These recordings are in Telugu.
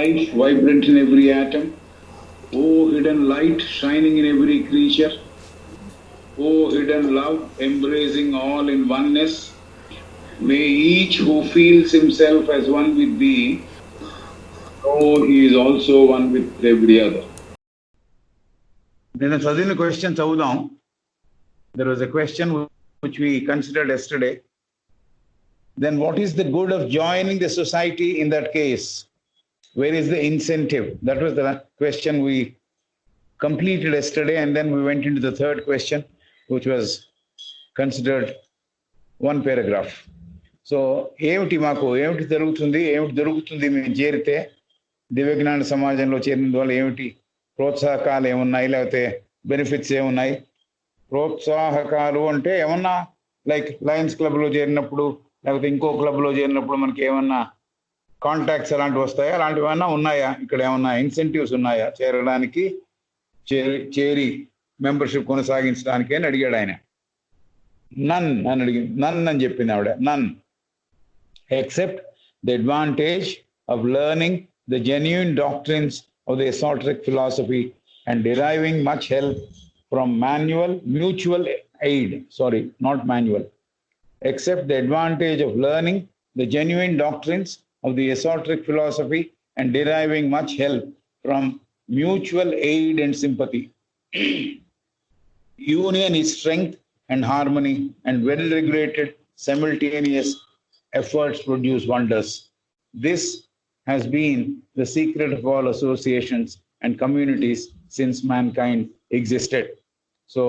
life vibrant in every atom. O hidden light shining in every creature. O hidden love embracing all in oneness. May each who feels himself as one with thee know he is also one with every other. Then a certain question chadudam. There was a question which we considered yesterday. Then what is the good of joining the society in that case? Where is the incentive? That was the question we completed yesterday, and then we went into the third question, which was considered one paragraph. So, ఏమిటి మాకు ఏమిటి జరుగుతుంది మేము చేరితే దివ్యజ్ఞాన సమాజంలో చేరినందువల్ల ఏమిటి ప్రోత్సాహకాలు ఏమున్నాయి, లేకపోతే బెనిఫిట్స్ ఏమున్నాయి? ప్రోత్సాహకాలు అంటే ఏమన్నా లైక్ లయన్స్ క్లబ్లో చేరినప్పుడు, లేకపోతే ఇంకో క్లబ్లో చేరినప్పుడు మనకి ఏమన్నా కాంటాక్ట్స్ అలాంటివి వస్తాయా? అలాంటివి ఏమన్నా ఉన్నాయా? ఇక్కడ ఏమన్నా ఇన్సెంటివ్స్ ఉన్నాయా చేరడానికి, చేరి మెంబర్షిప్ కొనసాగించడానికి అని అడిగాడు ఆయన. నన్ అని అడిగింది. నన్ అని చెప్పింది ఆవిడ. None except the advantage of learning the genuine doctrines of the esoteric philosophy and deriving much help from mutual aid. Sorry, not manual. Except the advantage of learning the genuine doctrines of the esoteric philosophy and deriving much help from mutual aid and sympathy. Union is strength and harmony, and well-regulated simultaneous efforts produce wonders. This has been the secret of all associations and communities since mankind existed. So,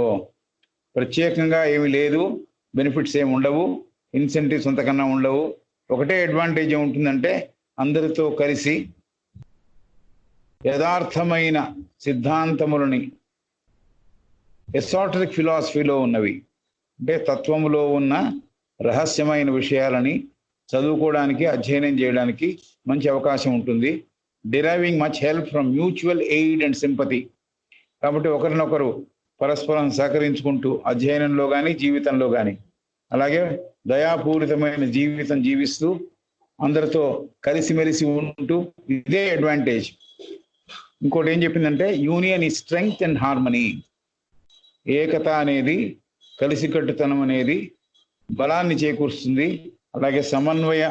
ప్రత్యేకంగా ఏమీ లేదు, బెనిఫిట్స్ ఏమి ఉండవు, ఇన్సెంటివ్స్ అంతకన్నా ఉండవు. ఒకటే అడ్వాంటేజ్ ఏముంటుందంటే అందరితో కలిసి యథార్థమైన సిద్ధాంతములని, ఎసోటరిక్ ఫిలాసఫీలో ఉన్నవి అంటే తత్వములో ఉన్న రహస్యమైన విషయాలని చదువుకోవడానికి, అధ్యయనం చేయడానికి మంచి అవకాశం ఉంటుంది. Deriving much help from mutual aid and sympathy. కాబట్టి ఒకరినొకరు పరస్పరం సహకరించుకుంటూ అధ్యయనంలో కానీ, జీవితంలో కానీ, అలాగే దయాపూరితమైన జీవితం జీవిస్తూ అందరితో కలిసిమెలిసి ఉంటూ, ఇదే అడ్వాంటేజ్. ఇంకోటి ఏం చెప్పిందంటే యూనియన్ ఈ స్ట్రెంగ్త్ అండ్ హార్మనీ. ఏకత అనేది, కలిసికట్టుతనం అనేది బలాన్ని చేకూరుస్తుంది, అలాగే సమన్వయ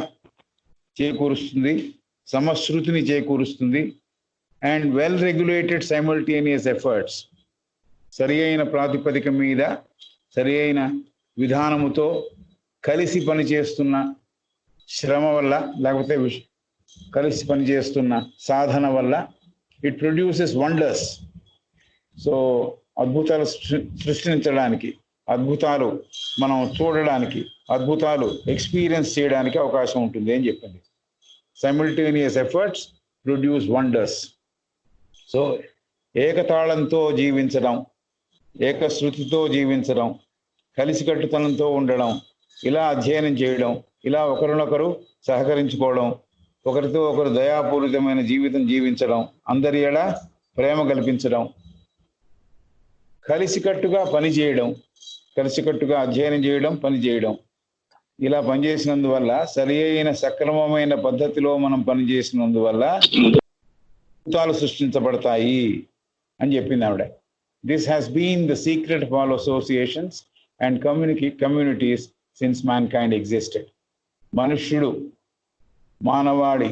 చేకూరుస్తుంది, సమశ్రుతిని చేకూరుస్తుంది. And well regulated simultaneous efforts. సరి అయిన ప్రాతిపదిక మీద, సరి అయిన విధానముతో కలిసి పనిచేస్తున్న శ్రమ వల్ల, లేకపోతే కలిసి పనిచేస్తున్న సాధన వల్ల ఇట్ ప్రొడ్యూసెస్ వండర్స్. సో అద్భుతాలు సృష్టించడానికి, అద్భుతాలు మనం చూడడానికి, అద్భుతాలు ఎక్స్పీరియన్స్ చేయడానికి అవకాశం ఉంటుంది అని చెప్పింది. Simultaneous efforts produce wonders. So ఏకతాళంతో జీవించడం, ఏకశృతితో జీవించడం, కలిసికట్టుతనంతో ఉండడం, ఇలా అధ్యయనం చేయడం, ఇలా ఒకరినొకరు సహకరించుకోవడం, ఒకరితో ఒకరు దయాపూరితమైన జీవితం జీవించడం, అందరి ఎడ ప్రేమ కల్పించడం, కలిసికట్టుగా పనిచేయడం, కలిసికట్టుగా అధ్యయనం చేయడం, పనిచేయడం, ఇలా పనిచేసినందువల్ల, సరి అయిన సక్రమమైన పద్ధతిలో మనం పనిచేసినందువల్ల అద్భుతాలు సృష్టించబడతాయి అని చెప్పింది ఆవిడ. This has been the secret of all associations and communities since mankind existed. మనుష్యుడు, మానవాడి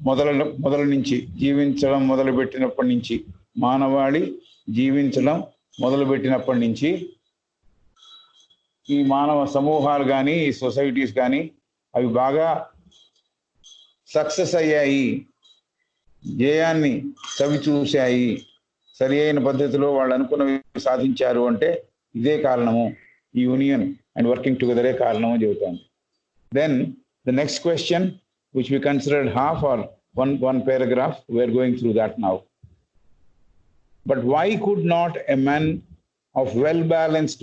మొదలు నుంచి జీవించడం మొదలుపెట్టినప్పటి నుంచి, మానవాళి జీవించడం మొదలుపెట్టినప్పటి నుంచి ఈ మానవ సమూహాలు కానీ, ఈ సొసైటీస్ కానీ అవి బాగా సక్సెస్ అయ్యాయి, జయాన్ని చవి చూశాయి, సరి అయిన పద్ధతిలో వాళ్ళు అనుకున్నవి సాధించారు అంటే ఇదే కారణము, ఈ యూనియన్ అండ్ వర్కింగ్ టుగెదరే కారణము చెబుతాను. Then the next question which we considered half or one paragraph, we are going through that now. But why could not a man of well-balanced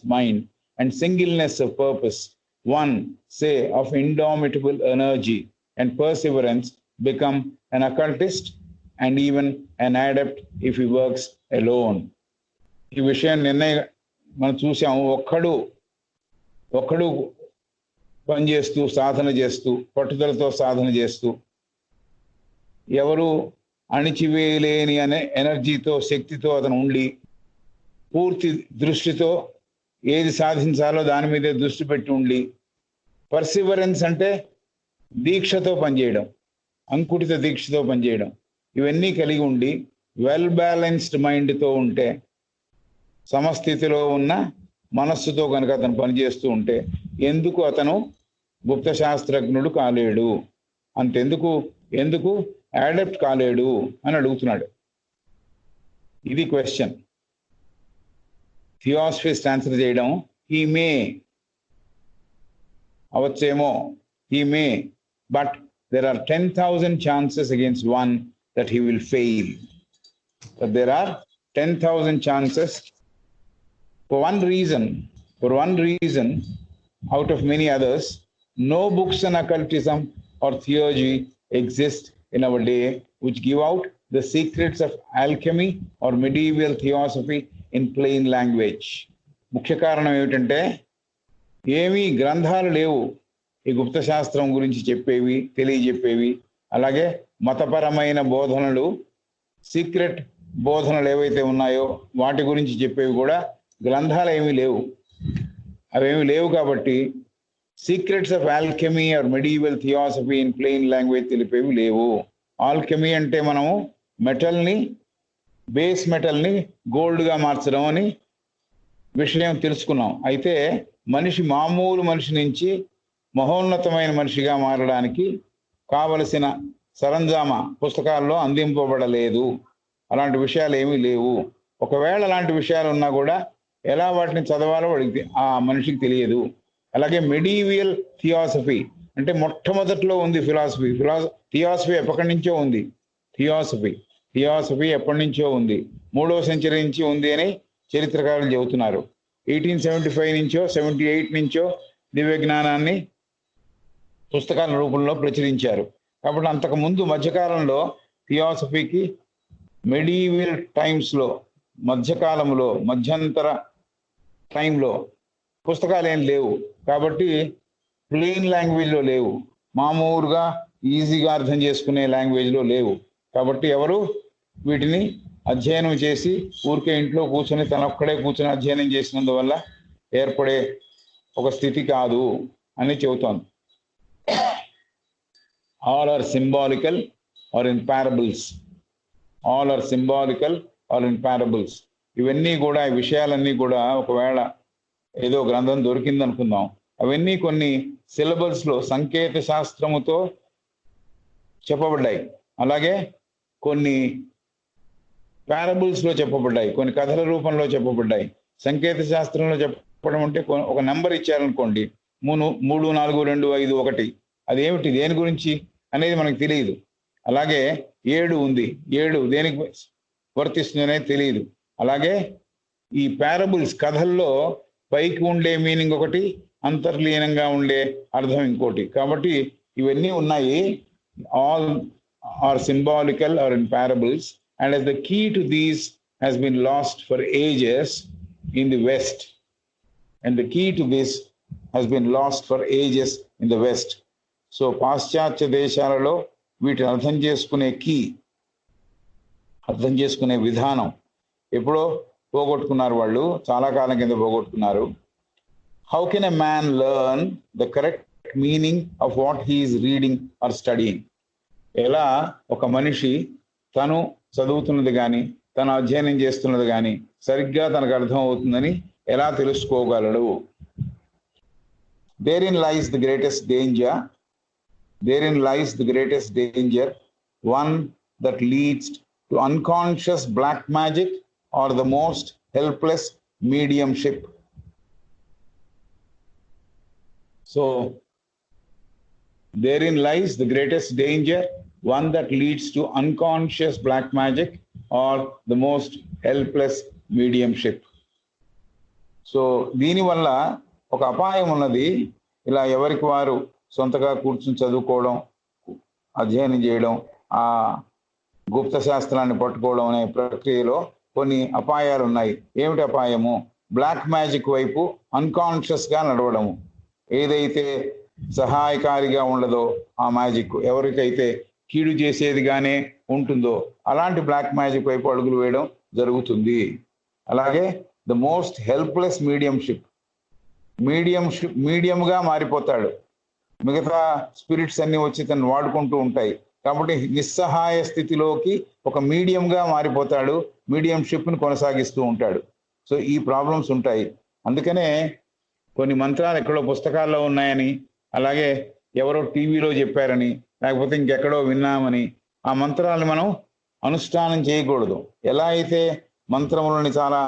mind, and singleness of purpose, one, say, of indomitable energy and perseverance, become an occultist and even an adept if he works alone? ఈ విషయం నిన్న మనం చూసాము. ఒక్కడు పనిచేస్తూ సాధన చేస్తూ పట్టుదలతో సాధన చేస్తూ ఎవరు అణిచివేయలేని అనే ఎనర్జీతో శక్తితో అతను ఉండి పూర్తి దృష్టితో ఏది సాధించాలో దాని మీదే దృష్టి పెట్టి ఉండి పర్సివరెన్స్ అంటే దీక్షతో పనిచేయడం, అంకుటిత దీక్షతో పనిచేయడం, ఇవన్నీ కలిగి ఉండి వెల్ బ్యాలెన్స్డ్ మైండ్తో ఉంటే సమస్థితిలో ఉన్న మనస్సుతో కనుక అతను పనిచేస్తూ ఉంటే ఎందుకు అతను గుప్త శాస్త్రజ్ఞుడు కాలేడు, ఎందుకు అడాప్ట్ కాలేడు అని అడుగుతున్నాడు. ఇది క్వశ్చన్. థియాసఫిస్ట్ ఆన్సర్ చేయడం హీ మే అవచ్చేమో, he may, but there are 10,000 chances against one that he will fail. But there are 10,000 chances for one reason out of many others. No books on occultism or theurgy exist in our day which give out the secrets of alchemy or medieval theosophy in plain language. ముఖ్య కారణం ఏమిటంటే ఏమీ గ్రంథాలు లేవు ఈ గుప్త శాస్త్రం గురించి చెప్పేవి, తెలియజెప్పేవి. అలాగే మతపరమైన బోధనలు, సీక్రెట్ బోధనలు ఏవైతే ఉన్నాయో వాటి గురించి చెప్పేవి కూడా గ్రంథాలు ఏమీ లేవు. అవేమీ లేవు కాబట్టి secrets of alchemy or medieval theosophy in plain language తెలిపేవి లేవు. ఆల్కెమీ అంటే మనము మెటల్ని, బేస్ మెటల్ని గోల్డ్గా మార్చడం అని విషయం తెలుసుకున్నాం. అయితే మామూలు మనిషి నుంచి మహోన్నతమైన మనిషిగా మారడానికి కావలసిన సరంజామా పుస్తకాల్లో అందింపబడలేదు. అలాంటి విషయాలు ఏమీ లేవు. ఒకవేళ అలాంటి విషయాలు ఉన్నా కూడా ఎలా వాటిని చదవాలో వాడికి ఆ మనిషికి తెలియదు. అలాగే మెడివియల్ థియాసఫీ అంటే మొట్టమొదట్లో ఉంది థియాసఫీ ఎప్పటి నుంచో ఉంది. థియాసఫీ ఎప్పటి నుంచో ఉంది, 3వ సెంచరీ నుంచి ఉంది అని చరిత్రకారులు చెబుతున్నారు. 1875 నుంచో 78 నుంచో దివ్య జ్ఞానాన్ని పుస్తకాల రూపంలో ప్రచురించారు. కాబట్టి అంతకుముందు మధ్యకాలంలో థియాసఫీకి మెడివల్ టైమ్స్లో, మధ్యకాలంలో, మధ్యంతర టైంలో పుస్తకాలు ఏం లేవు. కాబట్టి ప్లెయిన్ లాంగ్వేజ్లో లేవు, మామూలుగా ఈజీగా అర్థం చేసుకునే లాంగ్వేజ్లో లేవు. కాబట్టి ఎవరు వీటిని అధ్యయనం చేసి ఊరికే ఇంట్లో కూర్చొని తనొక్కడే కూర్చొని అధ్యయనం చేసినందువల్ల ఏర్పడే ఒక స్థితి కాదు అని చెబుతోంది. All are symbolical or in parables. ఇవన్నీ కూడా, ఈ విషయాలన్నీ కూడా ఒకవేళ ఏదో గ్రంథం దొరికింది అనుకుందాం, అవన్నీ కొన్ని సిలబస్లో సంకేత శాస్త్రముతో చెప్పబడ్డాయి. అలాగే కొన్ని పారబుల్స్లో చెప్పబడ్డాయి, కొన్ని కథల రూపంలో చెప్పబడ్డాయి. సంకేత శాస్త్రంలో చెప్పడం అంటే ఒక నెంబర్ ఇచ్చారనుకోండి, 3, 4, 2, 5, 1, అదేమిటి, దేని గురించి అనేది మనకు తెలియదు. అలాగే 7 ఉంది, 7 దేనికి వర్తిస్తుంది అనేది తెలియదు. అలాగే ఈ పారబుల్స్ కథల్లో పైకి ఉండే మీనింగ్ ఒకటి, అంతర్లీనంగా ఉండే అర్థం ఇంకోటి. కాబట్టి ఇవన్నీ ఉన్నాయి. All are symbolical or in parables, and as the key to these has been lost for ages in the West, so పాశ్చాత్య దేశాలలో వీటిని అర్థం చేసుకునే విధానం ఎప్పుడో పోగొట్టుకున్నారు వాళ్ళు, చాలా కాలం కింద పోగొట్టుకున్నారు. How can a man learn the correct meaning of what he is reading are studying? ఎలా ఒక మనిషి తను చదువుతున్నది కానీ, తను అధ్యయనం చేస్తున్నది కానీ సరిగ్గా తనకు అర్థం అవుతుందని ఎలా తెలుసుకోగలడు? Therein lies the greatest danger, one that leads to unconscious black magic or the most helpless mediumship. So, therein lies the greatest danger, one that leads to unconscious black magic or the most helpless mediumship. So దీనివల్ల ఒక అపాయం ఉన్నది. ఇలా ఎవరికి వారు సొంతగా కూర్చుని చదువుకోవడం, అధ్యయనం చేయడం, ఆ గుప్త శాస్త్రాన్ని పట్టుకోవడం అనే ప్రక్రియలో కొన్ని అపాయాలు ఉన్నాయి. ఏమిటి అపాయము? బ్లాక్ మ్యాజిక్ వైపు అన్కాన్షియస్గా నడవడము. ఏదైతే సహాయకారిగా ఉండదో ఆ మ్యాజిక్, ఎవరికైతే కీడు చేసేదిగానే ఉంటుందో అలాంటి బ్లాక్ మ్యాజిక్ వైపు అడుగులు వేయడం జరుగుతుంది. అలాగే ద మోస్ట్ హెల్ప్లెస్ మీడియంగా మారిపోతాడు. మిగతా స్పిరిట్స్ అన్ని వచ్చి తను వాడుకుంటూ ఉంటాయి కాబట్టి నిస్సహాయ స్థితిలోకి ఒక మీడియంగా మారిపోతాడు, మీడియంషిప్ని కొనసాగిస్తూ ఉంటాడు. సో ఈ ప్రాబ్లమ్స్ ఉంటాయి. అందుకనే కొన్ని మంత్రాలు ఎక్కడో పుస్తకాల్లో ఉన్నాయని, అలాగే ఎవరో టీవీలో చెప్పారని, లేకపోతే ఇంకెక్కడో విన్నామని ఆ మంత్రాలను మనం అనుష్ఠానం చేయకూడదు. ఎలా అయితే మంత్రములని చాలా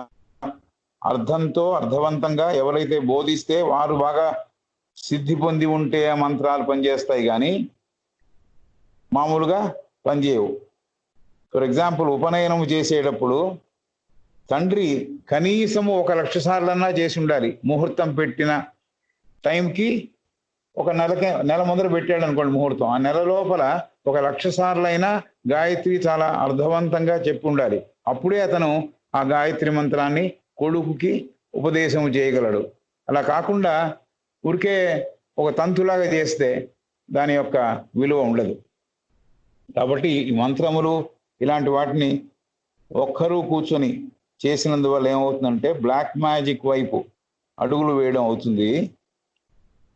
అర్థవంతంగా ఎవరైతే బోధిస్తే వారు బాగా సిద్ధి పొంది ఉంటే ఆ మంత్రాలు పనిచేస్తాయి, కానీ మామూలుగా పనిచేయవు. ఫర్ ఎగ్జాంపుల్, ఉపనయనం చేసేటప్పుడు తండ్రి కనీసము 1,00,000 సార్లన్నా చేసి ఉండాలి. ముహూర్తం పెట్టిన టైంకి ఒక నెల ముందర పెట్టాడు అనుకోండి ముహూర్తం, ఆ నెల లోపల 1,00,000 సార్లైనా గాయత్రి చాలా అర్థవంతంగా చెప్పి ఉండాలి. అప్పుడే అతను ఆ గాయత్రి మంత్రాన్ని కొడుకుకి ఉపదేశం చేయగలడు. అలా కాకుండా ఊరికే ఒక తంతులాగా చేస్తే దాని యొక్క విలువ ఉండదు. కాబట్టి ఈ మంత్రములు ఇలాంటి వాటిని ఒక్కరూ కూర్చొని చేసినందువల్ల ఏమవుతుందంటే బ్లాక్ మ్యాజిక్ వైపు అడుగులు వేయడం అవుతుంది.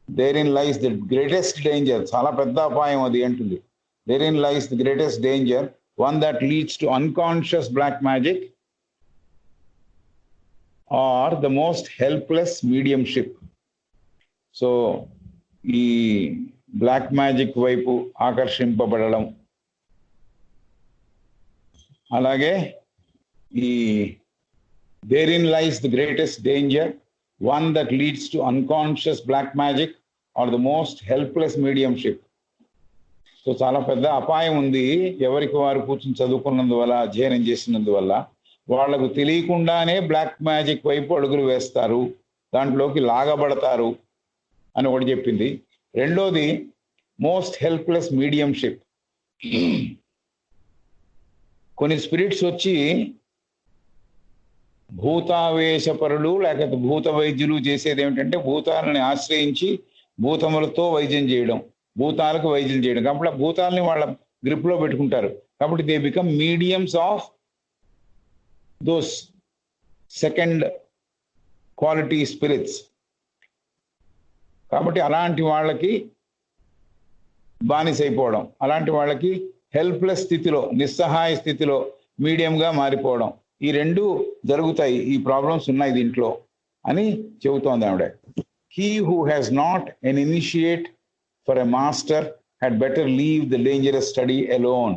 Therein lies the greatest danger, చాలా పెద్ద అపాయం అది అంటుంది. Therein lies the greatest danger, one that leads to unconscious black magic or the most helpless mediumship. So ఈ బ్లాక్ మ్యాజిక్ వైపు ఆకర్షింపబడడం, అలాగే ఈ therein lies the greatest danger, one that leads to unconscious black magic or the most helpless mediumship. So చాలా పెద్ద అపాయం ఉంది. ఎవరికి వారు కూర్చొని చదువుకున్నందువల్ల, అధ్యయనం చేసినందువల్ల వాళ్లకు తెలియకుండానే బ్లాక్ మ్యాజిక్ వైపు అడుగులు వేస్తారు, దాంట్లోకి లాగబడతారు అని ఒకటి చెప్పింది. రెండోది మోస్ట్ హెల్ప్లెస్ మీడియంషిప్. కొన్ని స్పిరిట్స్ వచ్చి భూతావేశపరులు లేకపోతే భూత వైద్యులు చేసేది ఏమిటంటే భూతాలని ఆశ్రయించి భూతములతో వైద్యం చేయడం, భూతాలకు వైద్యం చేయడం. కాబట్టి ఆ భూతాలని వాళ్ళ గ్రిప్లో పెట్టుకుంటారు. కాబట్టి they become mediums of those second quality spirits. కాబట్టి అలాంటి వాళ్ళకి బానిసైపోవడం, అలాంటి వాళ్ళకి హెల్ప్లెస్ స్థితిలో, నిస్సహాయ స్థితిలో మీడియంగా మారిపోవడం, ఈ రెండు జరుగుతాయి. ఈ ప్రాబ్లమ్స్ ఉన్నాయి దీంట్లో అని చెబుతోంది ఆవిడ. He who has not an initiate for a master had better leave the dangerous study alone.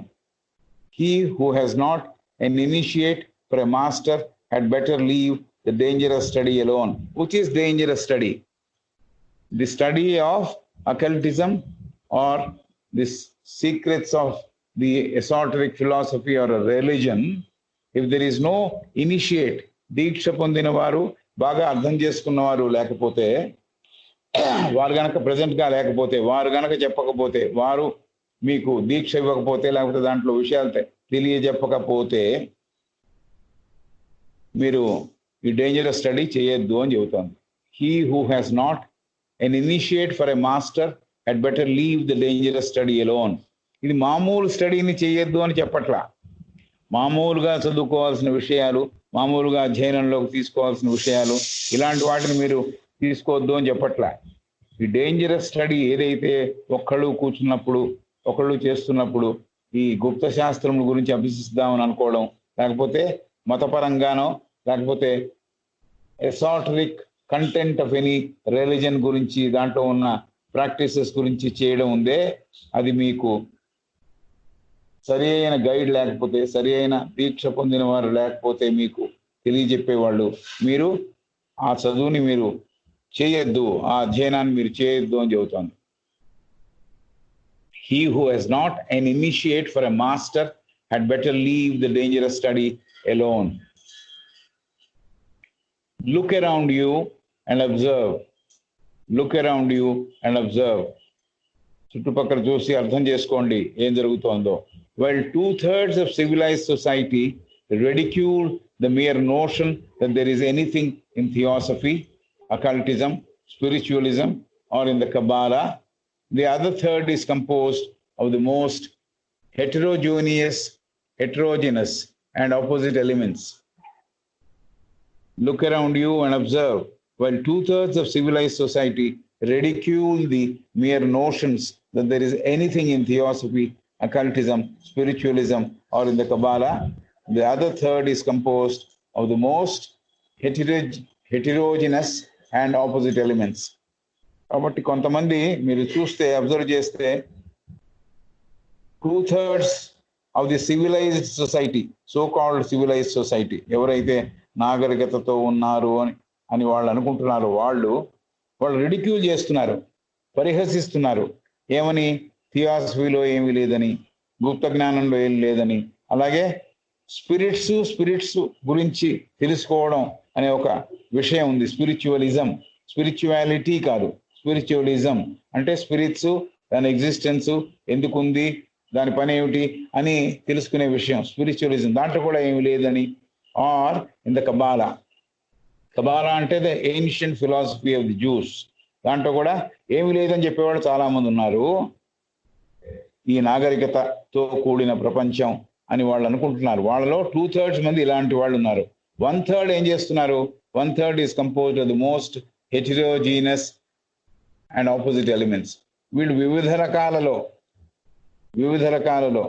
He who has not an initiate for a master had better leave the dangerous study alone. Which is dangerous study? The study of occultism or the secrets of the esoteric philosophy or a religion. If there is no initiate, దీక్ష పొందిన వారు, బాగా అర్థం చేసుకున్నవారు లేకపోతే, వారు గనక ప్రజెంట్గా లేకపోతే, వారు గనక చెప్పకపోతే, వారు మీకు దీక్ష ఇవ్వకపోతే, లేకపోతే దాంట్లో విషయాలు తెలియజెప్పకపోతే మీరు ఈ డేంజరస్ స్టడీ చేయొద్దు అని చెబుతోంది. He who has not an initiate for a master had better leave the dangerous study alone. ఇది మామూలు స్టడీని చేయొద్దు అని చెప్పట్లా. మామూలుగా చదువుకోవాల్సిన విషయాలు, మామూలుగా అధ్యయనంలోకి తీసుకోవాల్సిన విషయాలు, ఇలాంటి వాటిని మీరు తీసుకోవద్దు అని చెప్పట్లా. ఈ డేంజరస్ స్టడీ ఏదైతే ఒక్కళ్ళు కూర్చున్నప్పుడు, ఒకళ్ళు చేస్తున్నప్పుడు ఈ గుప్త శాస్త్రముల గురించి అభ్యసిస్తామని అనుకోవడం, లేకపోతే మతపరంగానో, లేకపోతే ఎసాటరిక్ కంటెంట్ ఆఫ్ ఎనీ రిలీజన్ గురించి, దాంట్లో ఉన్న ప్రాక్టీసెస్ గురించి చేయడం ఉందే, అది మీకు సరి అయిన గైడ్ లేకపోతే, సరి అయిన దీక్ష పొందిన వారు లేకపోతే, మీకు తెలియజెప్పేవాళ్ళు, మీరు ఆ చదువుని మీరు చేయొద్దు, ఆ అధ్యయనాన్ని మీరు చేయొద్దు అని చెబుతోంది. He who has not an initiate for a master had better leave the dangerous study alone. Look around you and observe. Look around you and observe. చుట్టుపక్కల చూసి అర్థం చేసుకోండి ఏం జరుగుతోందో. While 2/3 of civilized society ridicule the mere notion that there is anything in theosophy, occultism, spiritualism, or in the Kabbalah, The other third is composed of the most heterogeneous and opposite elements. Look around you and observe. While 2/3 of civilized society ridicule the mere notions that there is anything in theosophy, occultism, spiritualism, or in the Kabbalah, the other third is composed of the most heterogeneous and opposite elements. కాబట్టి కొంతమంది మీరు చూస్తే అబ్జర్వ్ చేస్తే 2/3 of the civilised society, so called civilised society, ఎవరైతే నాగరికతతో ఉన్నారు అని వాళ్ళు అనుకుంటున్నారు, వాళ్ళు రిడిక్యూల్ చేస్తున్నారు, పరిహసిస్తున్నారు. ఏమని? థియాసఫీలో ఏమీ లేదని, గుప్త జ్ఞానంలో ఏం లేదని, అలాగే స్పిరిట్స్ గురించి తెలుసుకోవడం అనే ఒక విషయం ఉంది. స్పిరిచువాలిటీ కాదు, స్పిరిచువలిజం అంటే స్పిరిట్స్, దాని ఎగ్జిస్టెన్స్ ఎందుకుంది, దాని పని ఏమిటి అని తెలుసుకునే విషయం స్పిరిచువలిజం. దాంట్లో కూడా ఏమి లేదని. ఆర్ ఇన్ ద కబాలా అంటే the ancient philosophy of the juice, దాంట్లో కూడా ఏమి లేదని చెప్పేవాళ్ళు చాలా మంది ఉన్నారు. ఈ నాగరికతతో కూడిన ప్రపంచం అని వాళ్ళు అనుకుంటున్నారు. వాళ్ళలో 2/3 మంది ఇలాంటి వాళ్ళు ఉన్నారు. 1/3 ఏం చేస్తున్నారు? 1/3 is composed of the most heterogeneous and opposite elements. వీళ్ళు వివిధ రకాలలో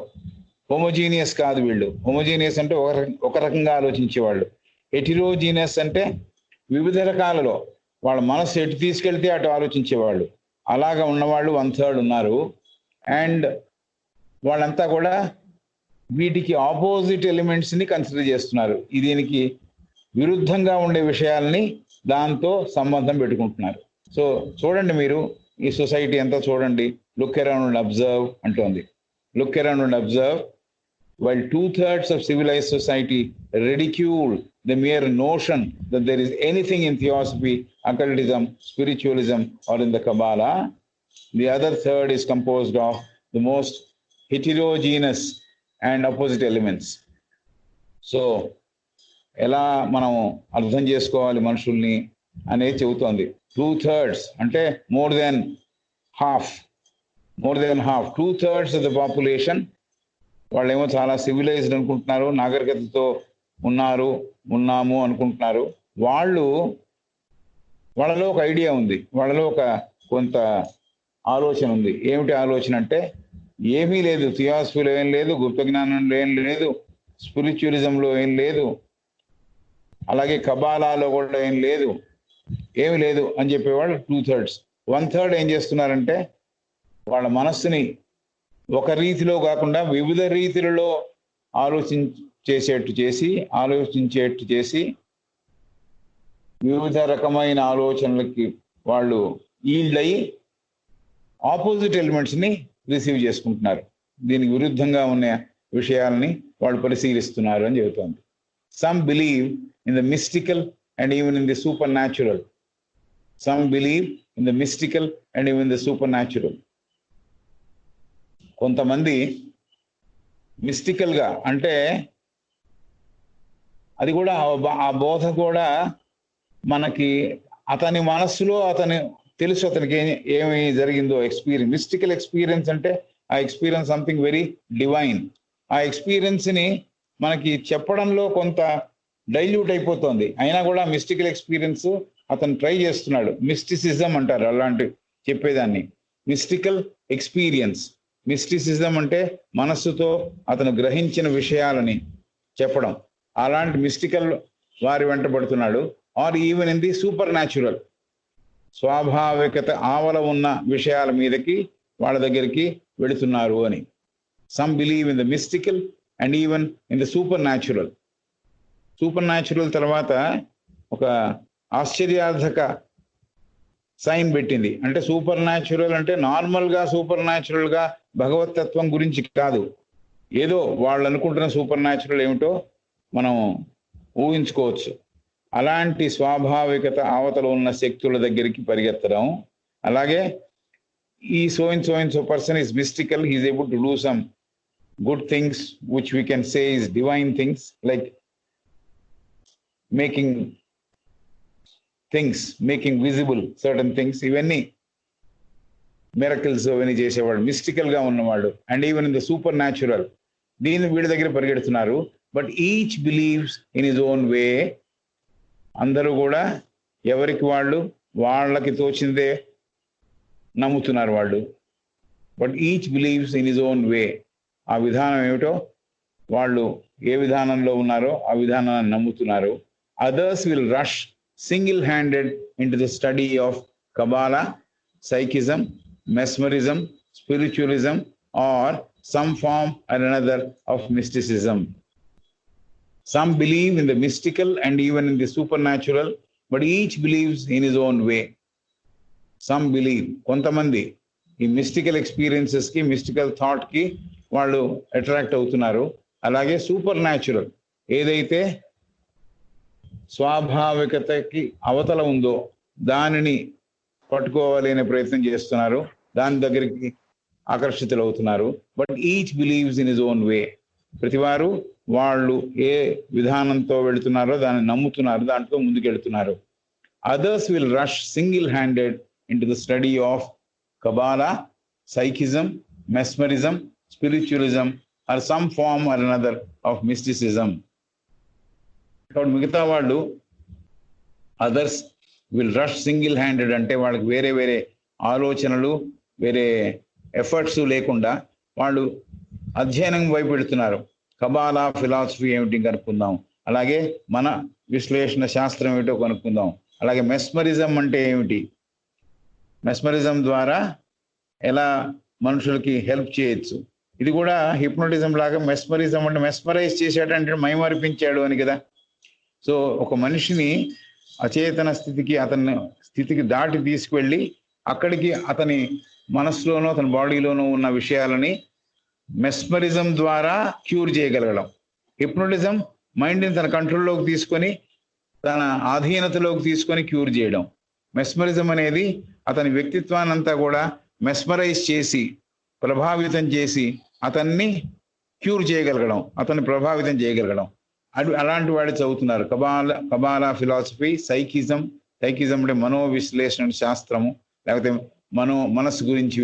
హోమోజీనియస్ కాదు. వీళ్ళు హోమోజీనియస్ అంటే ఒక రకంగా ఆలోచించేవాళ్ళు. హెటరోజీనియస్ అంటే వివిధ రకాలలో వాళ్ళ మనసు ఎటు తీసుకెళ్తే అటు ఆలోచించేవాళ్ళు. అలాగా ఉన్నవాళ్ళు 1/3 ఉన్నారు. అండ్ వాళ్ళంతా కూడా వీటికి ఆపోజిట్ ఎలిమెంట్స్ని కన్సిడర్ చేస్తున్నారు. దీనికి విరుద్ధంగా ఉండే విషయాల్ని దాంతో సంబంధం పెట్టుకుంటున్నారు. సో చూడండి, మీరు ఈ సొసైటీ అంతా చూడండి. లుక్ అరౌండ్ అండ్ అబ్జర్వ్ అంటోంది. Look around and observe. While 2/3 of civilized society ridicule the mere notion that there is anything in theosophy, occultism, spiritualism, or in the Kabbalah, the other third is composed of the most heterogeneous and opposite elements. So, ఎలా మనం అర్థం చేసుకోవాలి మనుషుల్ని అనేది చెబుతోంది. 2/3 అంటే more than half. 2/3 of the population వాళ్ళేమో చాలా సివిలైజ్డ్ అనుకుంటున్నారు, నాగరికతతో ఉన్నాము అనుకుంటున్నారు. వాళ్ళలో ఒక ఐడియా ఉంది, వాళ్ళలో ఒక కొంత ఆలోచన ఉంది. ఏమిటి ఆలోచన అంటే, ఏమీ లేదు, థియాసఫీలో ఏం లేదు, గుప్త జ్ఞానంలో ఏం లేదు, స్పిరిచువలిజంలో ఏం లేదు, అలాగే కబాలాలో కూడా ఏమీ లేదు అని చెప్పేవాళ్ళు 2/3. 1/3 ఏం చేస్తున్నారంటే, వాళ్ళ మనస్సుని ఒక రీతిలో కాకుండా వివిధ రీతిలలో ఆలోచించేటట్టు చేసి వివిధ రకమైన ఆలోచనలకి వాళ్ళు ఈల్డ్ అయ్యి ఆపోజిట్ ఎలిమెంట్స్ని రిసీవ్ చేసుకుంటున్నారు. దీనికి విరుద్ధంగా ఉన్న విషయాలని వాళ్ళు పరిశీలిస్తున్నారు అని చెబుతోంది. Some believe in the mystical and even in the super natural. కొంతమంది మిస్టికల్గా అంటే అది కూడా ఆ బోధ కూడా మనకి అతని మనస్సులో తెలుసు అతనికి ఏమి జరిగిందో ఎక్స్పీరియన్స్. మిస్టికల్ ఎక్స్పీరియన్స్ అంటే ఆ ఎక్స్పీరియన్స్ సంథింగ్ వెరీ డివైన్. ఆ ఎక్స్పీరియన్స్ని మనకి చెప్పడంలో కొంత డైల్యూట్ అయిపోతుంది. అయినా కూడా మిస్టికల్ ఎక్స్పీరియన్స్ అతను ట్రై చేస్తున్నాడు. మిస్టిసిజం అంటారు అలాంటి చెప్పేదాన్ని. Mystical experience. మిస్టిసిజం అంటే మనస్సుతో అతను గ్రహించిన విషయాలని చెప్పడం. అలాంటి మిస్టికల్ వారి వెంటబడుతున్నాడు. Or even in the supernatural, స్వాభావికత ఆవల ఉన్న విషయాల మీదకి వాళ్ళ దగ్గరికి వెళుతున్నారు అని. Some believe in the mystical and even in the supernatural. తర్వాత ఒక ఆశ్చర్యార్థక సైన్ పెట్టింది. అంటే సూపర్ న్యాచురల్ అంటే నార్మల్గా సూపర్ న్యాచురల్గా భగవతత్వం గురించి కాదు, ఏదో వాళ్ళు అనుకుంటున్న సూపర్ న్యాచురల్ ఏమిటో మనం ఊహించుకోవచ్చు. అలాంటి స్వాభావికత అవతల ఉన్న శక్తుల దగ్గరికి పరిగెత్తడం. అలాగే ఈ so person is mystical, he is able to do some good things which we can say is divine things, like making visible certain things. ఇవన్నీ మిరకిల్స్ అవన్నీ చేసేవాడు, మిస్టికల్ గా ఉన్నవాడు, and even in the supernatural, దీన్ని వీళ్ళ దగ్గర పరిగెడుతున్నారు. But each believes in his own way. అందరూ కూడా ఎవరికి వాళ్ళు వాళ్ళకి తోచిందే నమ్ముతున్నారు వాళ్ళు. But each believes in his own way. ఆ విధానం ఏమిటో, వాళ్ళు ఏ విధానంలో ఉన్నారో ఆ విధానాన్ని నమ్ముతున్నారు. Others will rush single handed into the study of Kabbalah, psychism, mesmerism, spiritualism, or some form or another of mysticism. Some believe in the mystical and even in the supernatural, but each believes in his own way. Some believe, కొంతమంది ఈ మిస్టికల్ ఎక్స్పీరియన్సెస్ కి, మిస్టికల్ థాట్ కి వాళ్ళు అట్రాక్ట్ అవుతున్నారు. అలాగే సూపర్ న్యాచురల్ ఏదైతే స్వాభావికతకి అవతల ఉందో దానిని పట్టుకోవాలి అనే ప్రయత్నం చేస్తున్నారు, దాని దగ్గరికి ఆకర్షితులు అవుతున్నారు. But each believes in his own way. ప్రతివారు వాళ్ళు ఏ విధానంతో వెళుతున్నారో దాన్ని నమ్ముతున్నారు, దాంట్లో ముందుకెళ్తున్నారు. Others will rush single handed into the study of Kabbalah, psychism, mesmerism, spiritualism or some form or another of mysticism. కాబట్టి మిగతా వాళ్ళు others will rush single handed అంటే వాళ్ళకి వేరే వేరే ఆలోచనలు, వేరే ఎఫర్ట్స్ లేకుండా వాళ్ళు అధ్యయనం వైపు పెడుతున్నారు. కబాలా ఫిలాసఫీ ఏమిటి కనుక్కుందాం, అలాగే మన విశ్లేషణ శాస్త్రం ఏమిటో కనుక్కుందాం. అలాగే మెస్మరిజం అంటే ఏమిటి, మెస్మరిజం ద్వారా ఎలా మనుషులకి హెల్ప్ చేయొచ్చు. ఇది కూడా హిప్నోటిజం లాగా. మెస్మరిజం అంటే మెస్మరైజ్ చేశాడంటే మైమరిపించాడు అని కదా. సో ఒక మనిషిని అచేతన స్థితికి, అతని స్థితికి దాటి తీసుకువెళ్ళి అక్కడికి అతని మనస్సులోనో అతని బాడీలోనో ఉన్న విషయాలని మెస్మరిజం ద్వారా క్యూర్ చేయగలగడం. హిప్నోటిజం మైండ్ని తన కంట్రోల్లోకి తీసుకొని, తన ఆధీనతలోకి తీసుకొని క్యూర్ చేయడం. మెస్మరిజం అనేది అతని వ్యక్తిత్వాన్ని అంతా కూడా మెస్మరైజ్ చేసి, ప్రభావితం చేసి అతన్ని క్యూర్ చేయగలగడం, అతన్ని ప్రభావితం చేయగలగడం. అలాంటి వాడు చదువుతున్నారు. కబాలా ఫిలాసఫీ, సైకిజం అంటే మనోవిశ్లేషణ శాస్త్రము, లేకపోతే మనస్సు గురించి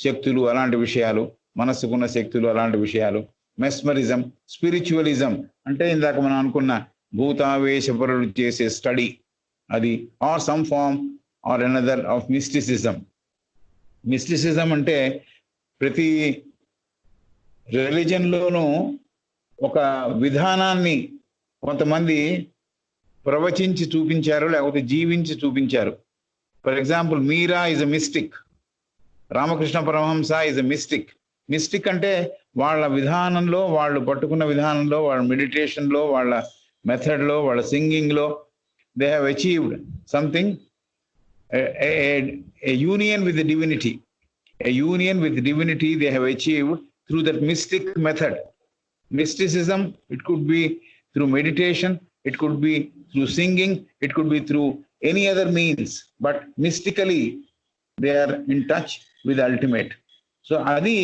శక్తులు అలాంటి విషయాలు, మనస్సుకున్న శక్తులు అలాంటి విషయాలు. మెస్మరిజం, స్పిరిచువలిజం అంటే ఇందాక మనం అనుకున్న భూతావేశపరులు చేసే స్టడీ, అది are some form or another of mysticism. Mysticism అంటే ప్రతి రిలీజన్లోనూ ఒక విధానాన్ని కొంతమంది ప్రవచించి చూపించారు, లేకపోతే జీవించి చూపించారు. For example, Meera is a mystic, Ramakrishna Paramahamsa is a mystic. Mystic అంటే వాళ్ళ విధానంలో, వాళ్ళు పట్టుకున్న విధానంలో, వాళ్ళ మెడిటేషన్లో, వాళ్ళ మెథడ్లో, వాళ్ళ సింగింగ్లో they have achieved something, a union with the divinity. A union with divinity they have achieved through that mystic method. Mysticism, it could be through meditation, it could be through singing, it could be through any other means, but mystically they are in touch with the ultimate. So అది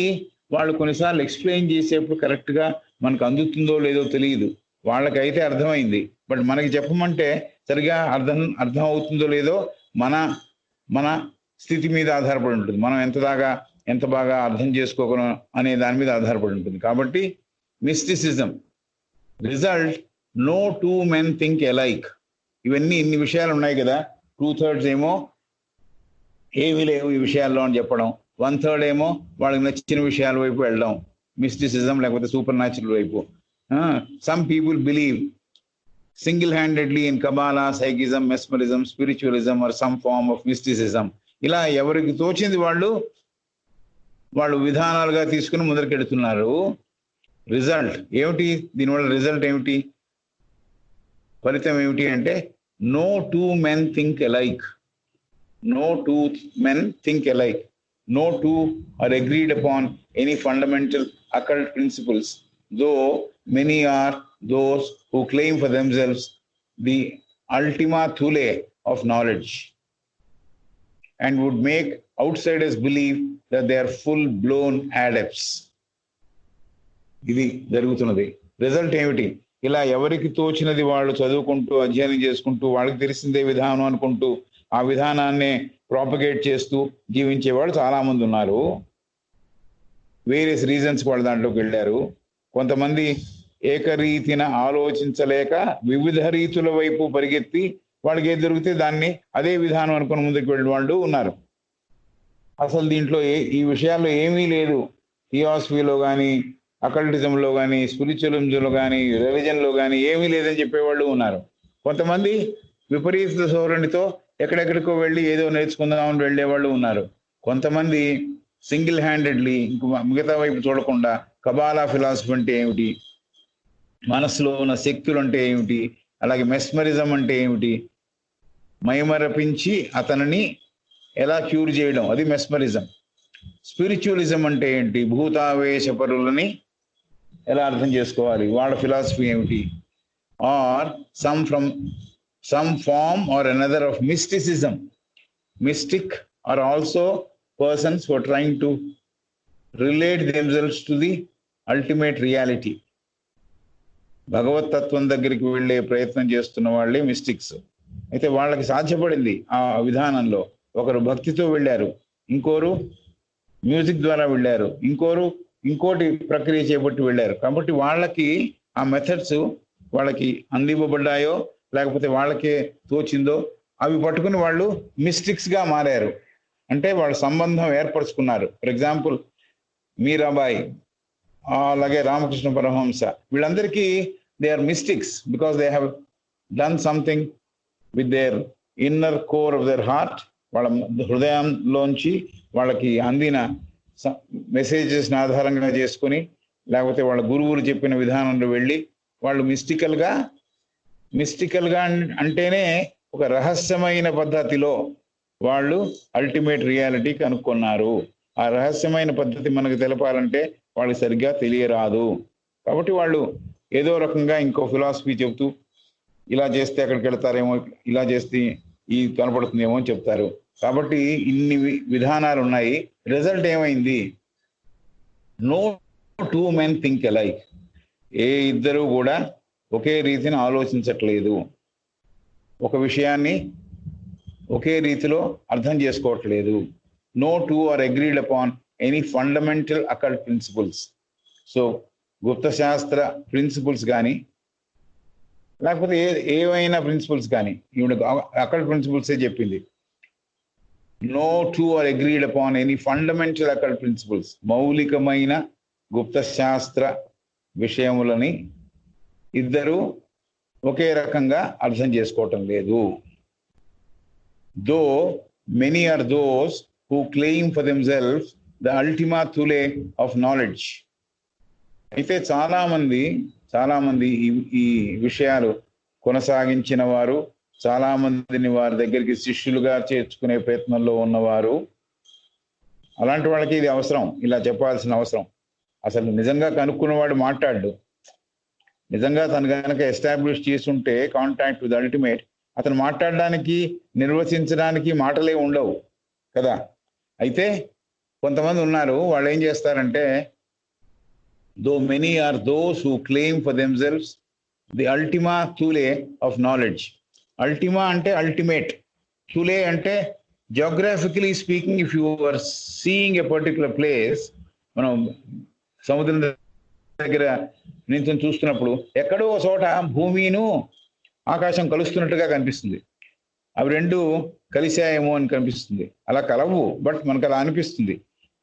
వాళ్ళు కొన్నిసార్లు ఎక్స్ప్లెయిన్ చేసేప్పుడు కరెక్ట్గా మనకు అందుతుందో లేదో తెలియదు. వాళ్ళకైతే అర్థమైంది, బట్ మనకి చెప్పమంటే సరిగా అర్థం అవుతుందో లేదో మన స్థితి మీద ఆధారపడి ఉంటుంది. మనం ఎంత బాగా అర్థం చేసుకోగలం అనే దాని మీద ఆధారపడి ఉంటుంది. కాబట్టి mysticism result, no two men think alike. ఇవన్నీ ఇన్ని విషయాలు ఉన్నాయి కదా. 2/3 ఏమో ఏమీ లేవు ఈ విషయాల్లో అని చెప్పడం, 1/3 ఏమో వాళ్ళకి నచ్చిన విషయాల వైపు వెళ్ళడం, మిస్టిసిజం లేకపోతే సూపర్ న్యాచురల్ వైపు. Some people believe single-handedly in Kabbalah, psychism, mesmerism, spiritualism or some form of mysticism. ఇలా ఎవరికి తోచింది వాళ్ళు విధానాలుగా తీసుకుని ముందరికెడుతున్నారు. రిజల్ట్ ఏమిటి? దీనివల్ల రిజల్ట్ ఏమిటి, ఫలితం ఏమిటి అంటే, no two men think alike. No two men think alike. No two are agreed upon any fundamental occult principles, though many are those who claim for themselves the ultima thule of knowledge and would make outsiders believe that they are full-blown adepts. ఇది జరుగుతున్నది. రిజల్ట్ ఏమిటి? ఇలా ఎవరికి తోచినది వాళ్ళు చదువుకుంటూ, అధ్యయనం చేసుకుంటూ, వాళ్ళకి తెలిసిందే విధానం అనుకుంటూ, ఆ విధానాన్ని ప్రాపగేట్ చేస్తూ జీవించేవాళ్ళు చాలా మంది ఉన్నారు. వేరియస్ రీజన్స్ వాళ్ళు దాంట్లోకి వెళ్ళారు. కొంతమంది ఏకరీతిన ఆలోచించలేక వివిధ రీతుల వైపు పరిగెత్తి వాళ్ళకి ఏది దొరికితే దాన్ని అదే విధానం అనుకుని ముందుకు వెళ్ళిన వాళ్ళు ఉన్నారు. అసలు దీంట్లో ఈ విషయాల్లో ఏమీ లేదు. థియాసఫీలో కానీ, అకల్టిజంలో కానీ, స్పిరిచువలిజంలో కానీ, రిలిజన్లో కానీ ఏమీ లేదని చెప్పేవాళ్ళు ఉన్నారు. కొంతమంది విపరీత ధోరణితో ఎక్కడెక్కడికో వెళ్ళి ఏదో నేర్చుకుందామని వెళ్ళేవాళ్ళు ఉన్నారు. కొంతమంది సింగిల్ హ్యాండెడ్లీ మిగతా వైపు చూడకుండా కబాలా ఫిలాసఫీ అంటే ఏమిటి, మనసులో ఉన్న శక్తులు అంటే ఏమిటి, అలాగే మెస్మరిజం అంటే ఏమిటి, మైమరపించి అతనిని ఎలా క్యూర్ చేయడం, అది మెస్మరిజం. స్పిరిచువలిజం అంటే ఏంటి, భూతావేశపరులని ఎలా అర్థం చేసుకోవాలి, వాళ్ళ ఫిలాసఫీ ఏమిటి. Are some form or another of mysticism. Mystic are also persons who are trying to relate themselves to the ultimate reality. భగవత్ తత్వం దగ్గరికి వెళ్ళే ప్రయత్నం చేస్తున్న వాళ్ళే మిస్టిక్స్. అయితే వాళ్ళకి సాధ్యపడింది ఆ విధానంలో. ఒకరు భక్తితో వెళ్ళారు, ఇంకోరు మ్యూజిక్ ద్వారా వెళ్ళారు, ఇంకోరు ఇంకోటి ప్రక్రియ చేపట్టి వెళ్ళారు. కాబట్టి వాళ్ళకి ఆ మెథడ్స్ వాళ్ళకి అందివ్వబడ్డాయో లేకపోతే వాళ్ళకే తోచిందో అవి పట్టుకుని వాళ్ళు మిస్టిక్స్ గా మారారు. అంటే వాళ్ళు సంబంధం ఏర్పరచుకున్నారు. ఫర్ ఎగ్జాంపుల్ మీరాబాయి, అలాగే రామకృష్ణ పరమహంస, వీళ్ళందరికీ they are mystics because they have done something with their inner core of their heart. వాళ్ళ హృదయంలోంచి వాళ్ళకి అందిన మెసేజెస్ని ఆధారంగా చేసుకుని లేకపోతే వాళ్ళ గురువులు చెప్పిన విధానంలో వెళ్ళి వాళ్ళు మిస్టికల్గా అంటేనే ఒక రహస్యమైన పద్ధతిలో వాళ్ళు అల్టిమేట్ రియాలిటీ కనుక్కున్నారు. ఆ రహస్యమైన పద్ధతి మనకు తెలపాలంటే వాళ్ళకి సరిగ్గా తెలియరాదు. కాబట్టి వాళ్ళు ఏదో రకంగా ఇంకో ఫిలాసఫీ చెబుతూ ఇలా చేస్తే అక్కడికి వెళ్తారేమో, ఇలా చేస్తే ఈ కనపడుతుందేమో అని చెప్తారు. కాబట్టి ఇన్ని విధానాలు ఉన్నాయి. రిజల్ట్ ఏమైంది? No two men think alike. ఏ ఇద్దరు కూడా ఒకే రీతిని ఆలోచించట్లేదు, ఒక విషయాన్ని ఒకే రీతిలో అర్థం చేసుకోవట్లేదు. No two are agreed upon any fundamental occult principles. So గుప్త శాస్త్ర ప్రిన్సిపల్స్ కానీ లేకపోతే ఏవైనా ప్రిన్సిపల్స్ కానీ, ఈవిడ అకల్ట్ ప్రిన్సిపల్సే చెప్పింది. No two are agreed upon any fundamental occult principles. మౌలికమైన గుప్త శాస్త్ర విషయములని ఇద్దరు ఒకే రకంగా అర్థం చేసుకోవటం లేదు. Though many are those who claim for themselves the Ultima Thule of knowledge. అయితే చాలా మంది ఈ విషయాలు కొనసాగించిన వారు, చాలా మందిని వారి దగ్గరికి శిష్యులుగా చేర్చుకునే ప్రయత్నంలో ఉన్నవారు, అలాంటి వాళ్ళకి ఇది అవసరం, ఇలా చెప్పాల్సిన అవసరం. అసలు నిజంగా కనుక్కున్నవాడు మాట్లాడు. నిజంగా తను కనుక ఎస్టాబ్లిష్ చేసుంటే కాంటాక్ట్ విత్ అల్టిమేట్, అతను మాట్లాడడానికి నిర్వచించడానికి మాటలే ఉండవు కదా. అయితే కొంతమంది ఉన్నారు, వాళ్ళు ఏం చేస్తారంటే though many are those who claim for themselves the Ultima Thule of knowledge. Ultima అంటే అల్టిమేట్, థులే అంటే geographically speaking if you are seeing a particular place, మనం సముద్రం దగ్గర నుంచి చూస్తున్నప్పుడు ఎక్కడో ఒక చోట భూమిను ఆకాశం కలుస్తున్నట్టుగా కనిపిస్తుంది. అవి రెండు కలిశాయేమో అని కనిపిస్తుంది. అలా కలవు, బట్ మనకు అలా అనిపిస్తుంది.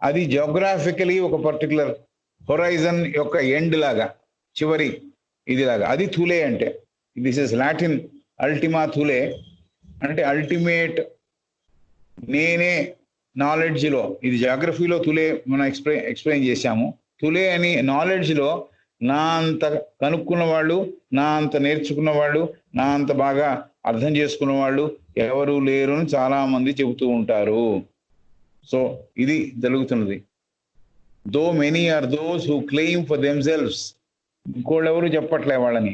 అది జియోగ్రాఫికలీ ఒక పర్టికులర్ హొరైజన్ యొక్క ఎండ్ లాగా, చివరి ఇదిలాగా, అది థులే అంటే. దిస్ ఇస్ లాటిన్ అల్టిమా థులే అంటే అల్టిమేట్ నేనే నాలెడ్జ్లో. ఇది జియోగ్రఫీలో తులే మనం ఎక్స్ప్లెయిన్ చేశాము. తులే అని నాలెడ్జ్లో నా అంత కనుక్కున్న వాళ్ళు, నా అంత నేర్చుకున్న వాళ్ళు, నా అంత బాగా అర్థం చేసుకున్న వాళ్ళు ఎవరు లేరు అని చాలా మంది చెబుతూ ఉంటారు. సో ఇది జరుగుతున్నది. Though many are those who claim for themselves. ఇంకోళ్ళెవరు చెప్పట్లే వాళ్ళని,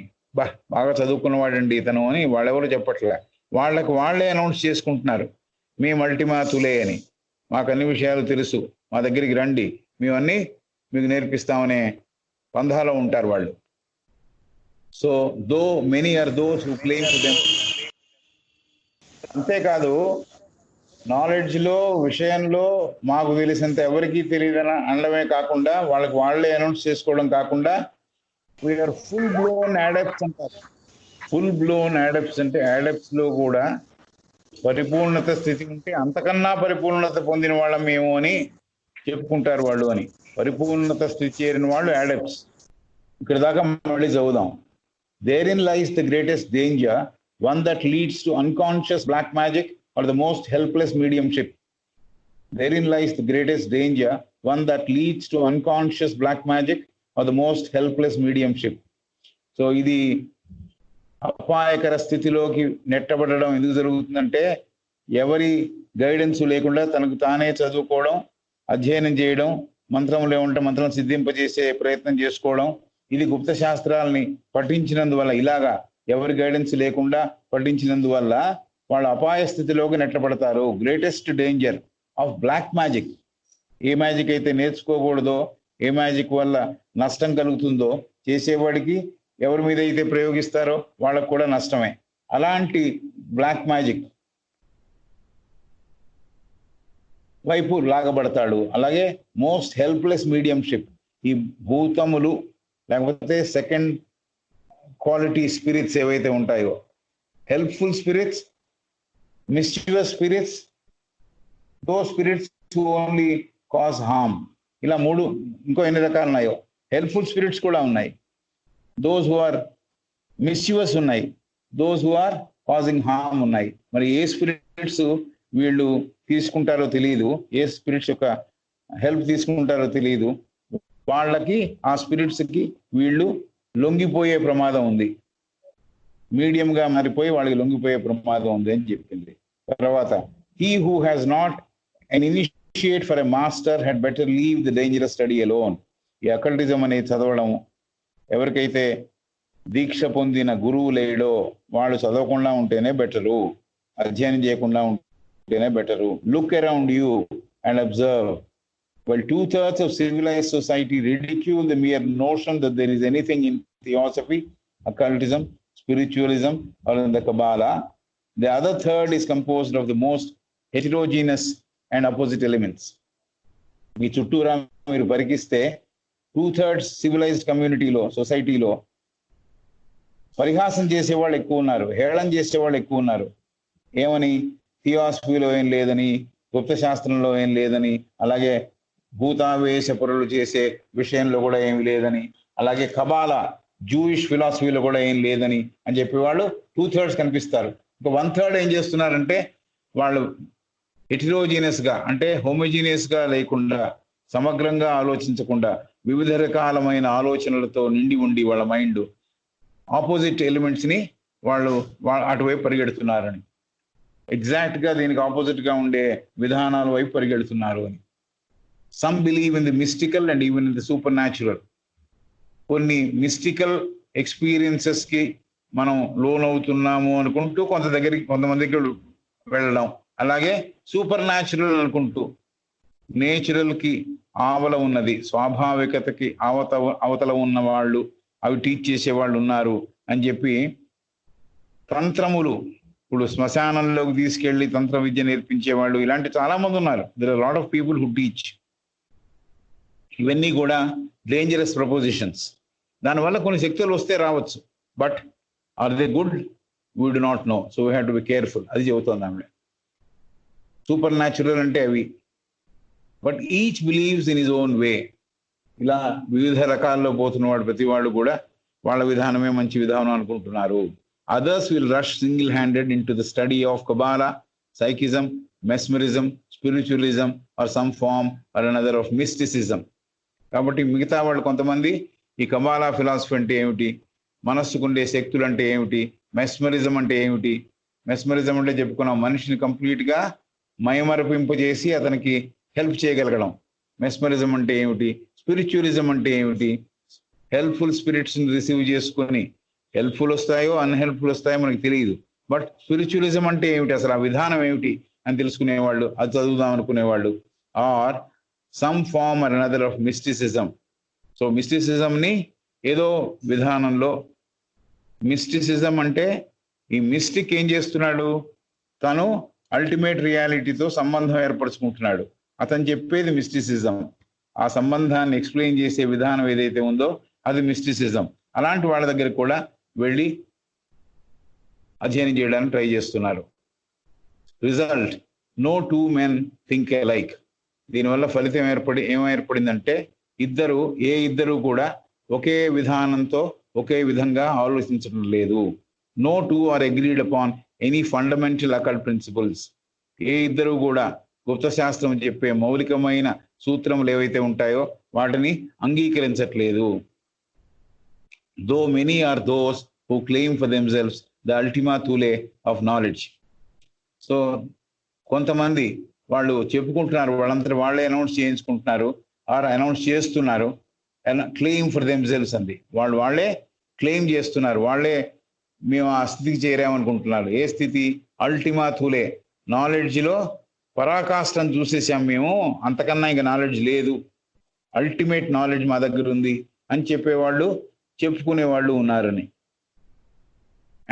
బాగా చదువుకున్నవాడండి ఇతను అని వాళ్ళెవరు చెప్పట్లే. వాళ్ళకి వాళ్ళే అనౌన్స్ చేసుకుంటున్నారు, మేము అల్టిమా తులే అని, మాకు అన్ని విషయాలు తెలుసు, మా దగ్గరికి రండి, మేమన్నీ మీకు నేర్పిస్తామనే పంధాలో ఉంటారు వాళ్ళు. So though many are those who claim to them. అంతేకాదు, నాలెడ్జ్లో విషయంలో మాకు తెలిసినంత ఎవరికీ తెలియదని అనడమే కాకుండా వాళ్ళకి వాళ్ళే అనౌన్స్ చేసుకోవడం కాకుండా వీఆర్ ఫుల్ బ్లోన్ యాడప్ట్స్ అంటారు. ఫుల్ బ్లోన్ యాడప్ట్స్ అంటే యాడప్ట్స్లో కూడా పరిపూర్ణత స్థితి ఉంటే అంతకన్నా పరిపూర్ణత పొందిన వాళ్ళం మేము అని చెప్పుకుంటారు వాళ్ళు అని. పరిపూర్ణత స్థితి చేరిన వాళ్ళు యాడప్ట్స్. ఇక్కడ దాకా మళ్ళీ చదువుదాం. Therein lies the greatest danger, one that leads to unconscious black magic or the most helpless mediumship. Therein lies the greatest danger, one that leads to unconscious black magic or the most helpless mediumship. So ఇది అపాయకర స్థితిలోకి నెట్టబడడం ఎందుకు జరుగుతుందంటే ఎవరి గైడెన్స్ లేకుండా తనకు తానే చదువుకోవడం, అధ్యయనం చేయడం, మంత్రంలో ఉంటే మంత్రం సిద్ధింపజేసే ప్రయత్నం చేసుకోవడం, ఇది గుప్త శాస్త్రాలని పఠించినందువల్ల, ఇలాగా ఎవరి గైడెన్స్ లేకుండా పఠించినందువల్ల వాళ్ళు అపాయ స్థితిలోకి నెట్టబడతారు. Greatest danger of black magic, ఏ మ్యాజిక్ అయితే నేర్చుకోకూడదో, ఏ మ్యాజిక్ వల్ల నష్టం కలుగుతుందో చేసేవాడికి, ఎవరి మీద అయితే ప్రయోగిస్తారో వాళ్ళకు కూడా నష్టమే. అలాంటి బ్లాక్ మ్యాజిక్ వైపు లాగబడతాడు. అలాగే మోస్ట్ హెల్ప్లెస్ మీడియంషిప్, ఈ భూతములు లేకపోతే సెకండ్ క్వాలిటీ స్పిరిట్స్ ఏవైతే ఉంటాయో, helpful spirits, mischievous spirits, those spirits who only cause harm, ఇలా మూడు. ఇంకో ఎన్ని రకాలు ఉన్నాయో. హెల్ప్ఫుల్ స్పిరిట్స్ కూడా ఉన్నాయి, దోస్ హూ ఆర్ మిస్chievous ఉన్నాయి, those who are causing harm ఉన్నాయి. మరి ఏ స్పిరిట్స్ వీళ్ళు తీసుకుంటారో తెలియదు, ఏ స్పిరిట్స్ యొక్క హెల్ప్ తీసుకుంటారో తెలియదు. వాళ్ళకి, ఆ స్పిరిట్స్కి వీళ్ళు లొంగిపోయే ప్రమాదం ఉంది, మీడియంగా మారిపోయి వాళ్ళకి లొంగిపోయే ప్రమాదం ఉంది అని చెప్పింది. తర్వాత he who has not an initiate for a master had better leave the dangerous study alone. ఈ అకల్టిజం అనేది చదవడం, ఎవరికైతే దీక్ష పొందిన గురువు లేడో వాళ్ళు చదవకుండా ఉంటేనే బెటరు, అధ్యయనం చేయకుండా ఉంటేనే better. Look around you and observe. Well, 2/3 of civilized society ridicule the mere notion that there is anything in theosophy, occultism, spiritualism, or in the Kabbalah. The other third is composed of the most heterogeneous and opposite elements. మీ చుట్టూరా మీరు పరికిస్తే 2/3 సివిలైజ్డ్ కమ్యూనిటీలో, సొసైటీలో పరిహాసం చేసేవాళ్ళు ఎక్కువ ఉన్నారు, హేళన చేసేవాళ్ళు ఎక్కువ ఉన్నారు. ఏమని? థియాసఫీలో ఏం లేదని, గుప్త శాస్త్రంలో ఏం లేదని, అలాగే భూతావేశ పొరలు చేసే విషయంలో కూడా ఏమి లేదని, అలాగే కబాలా జూయిష్ ఫిలాసఫీలో కూడా ఏం లేదని అని చెప్పేవాళ్ళు 2/3 కనిపిస్తారు. ఇంకా 1/3 ఏం చేస్తున్నారంటే వాళ్ళు హెటిరోజీనియస్ గా, అంటే హోమోజీనియస్ గా లేకుండా, సమగ్రంగా ఆలోచించకుండా, వివిధ రకాలమైన ఆలోచనలతో నిండి ఉండి వాళ్ళ మైండ్ ఆపోజిట్ ఎలిమెంట్స్ ని వాళ్ళు అటువైపు పరిగెడుతున్నారని, ఎగ్జాక్ట్ గా దీనికి ఆపోజిట్ గా ఉండే విధానాల వైపు పరిగెడుతున్నారు అని. Some believe in the mystical and even in the supernatural. కొన్ని మిస్టికల్ ఎక్స్పీరియన్సెస్ కి మనం లోన్ అవుతున్నాము అనుకుంటూ కొంతమందికి వెళ్ళడం, అలాగే సూపర్ న్యాచురల్ అనుకుంటూ నేచురల్ కి ఆవల ఉన్నది, స్వాభావికతకి అవతల ఉన్న వాళ్ళు, అవి టీచ్ చేసే వాళ్ళు ఉన్నారు అని చెప్పి తంత్రములు, ఇప్పుడు శ్మశానంలోకి తీసుకెళ్లి తంత్ర విద్య నేర్పించే వాళ్ళు, ఇలాంటి చాలా మంది ఉన్నారు. there are a lot of people who teach. ఇవన్నీ కూడా డేంజరస్ ప్రపోజిషన్స్. దానివల్ల కొన్ని శక్తులు వస్తే రావచ్చు, but are they good? We do not know, so we have to be careful. అది చెబుతోంది ఆమె. సూపర్ న్యాచురల్ అంటే అవి, but each believes in his own way. ఇలా వివిధ రకాల్లో పోతున్నవాడు ప్రతి వాళ్ళు కూడా వాళ్ళ విధానమే మంచి విధానం అనుకుంటున్నారు. Others will rush single handed into the study of Kabbalah, psychism, mesmerism, spiritualism or some form or another of mysticism. కాబట్టి మిగతా వాళ్ళు కొంతమంది ఈ కబాలా ఫిలాసఫీ అంటే ఏమిటి, మనస్సుకుండే శక్తులు అంటే ఏమిటి, మెస్మరిజం అంటే ఏమిటి. మెస్మరిజం అంటే చెప్పుకున్నాం, మనిషిని కంప్లీట్ గా మైమరపింపజేసి అతనికి హెల్ప్ చేయగలగడం. మెస్మరిజం అంటే ఏమిటి, స్పిరిచువలిజం అంటే ఏమిటి, హెల్ప్ఫుల్ స్పిరిట్స్ ని రిసీవ్ చేసుకొని, హెల్ప్ఫుల్ వస్తాయో అన్హెల్ప్ఫుల్ వస్తాయో మనకి తెలియదు, బట్ స్పిరిచువలిజం అంటే ఏమిటి, అసలు ఆ విధానం ఏమిటి అని తెలుసుకునేవాళ్ళు, అది చదువుదాం అనుకునేవాళ్ళు. Or some form or another of mysticism. So mysticism ని ఏదో విధానంలో, మిస్టిసిజం అంటే ఈ మిస్టిక్ ఏం చేస్తున్నాడు, తను అల్టిమేట్ రియాలిటీతో సంబంధం ఏర్పరచుకుంటున్నాడు. అతను చెప్పేది మిస్టిసిజం. ఆ సంబంధాన్ని ఎక్స్ప్లెయిన్ చేసే విధానం ఏదైతే ఉందో అది మిస్టిసిజం. అలాంటి వాళ్ళ దగ్గర కూడా వెళ్ళి అధ్యయనం చేయడానికి ట్రై చేస్తున్నారు. Result, no two men think alike. దీనివల్ల ఫలితం ఏమైనా ఇద్దరు కూడా ఒకే విధానంతో ఒకే విధంగా ఆలోచించడం లేదు. No two are agreed upon any fundamental occult principles. ఇద్దరు కూడా గుప్త శాస్త్రం చెప్పే మౌలికమైన సూత్రములు ఏవైతే ఉంటాయో వాటిని అంగీకరించట్లేదు. Though many are those who claim for themselves the Ultima Thule of knowledge. So కొంతమంది వాళ్ళు చెప్పుకుంటున్నారు, వాళ్ళంతా వాళ్ళే అనౌన్స్ చేయించుకుంటున్నారు ఆర్ అనౌన్స్ చేస్తున్నారు. క్లెయిమ్ ఫర్ దెమ్సెల్వ్స్ అంది, వాళ్ళే క్లెయిమ్ చేస్తున్నారు, వాళ్ళే మేము ఆ స్థితికి చేరామనుకుంటున్నారు. ఏ స్థితి? అల్టిమా థూలే, నాలెడ్జ్లో పరాకాష్ఠను చూసేసాం మేము, అంతకన్నా ఇంకా నాలెడ్జ్ లేదు, అల్టిమేట్ నాలెడ్జ్ మా దగ్గర ఉంది అని చెప్పేవాళ్ళు, చెప్పుకునేవాళ్ళు ఉన్నారని.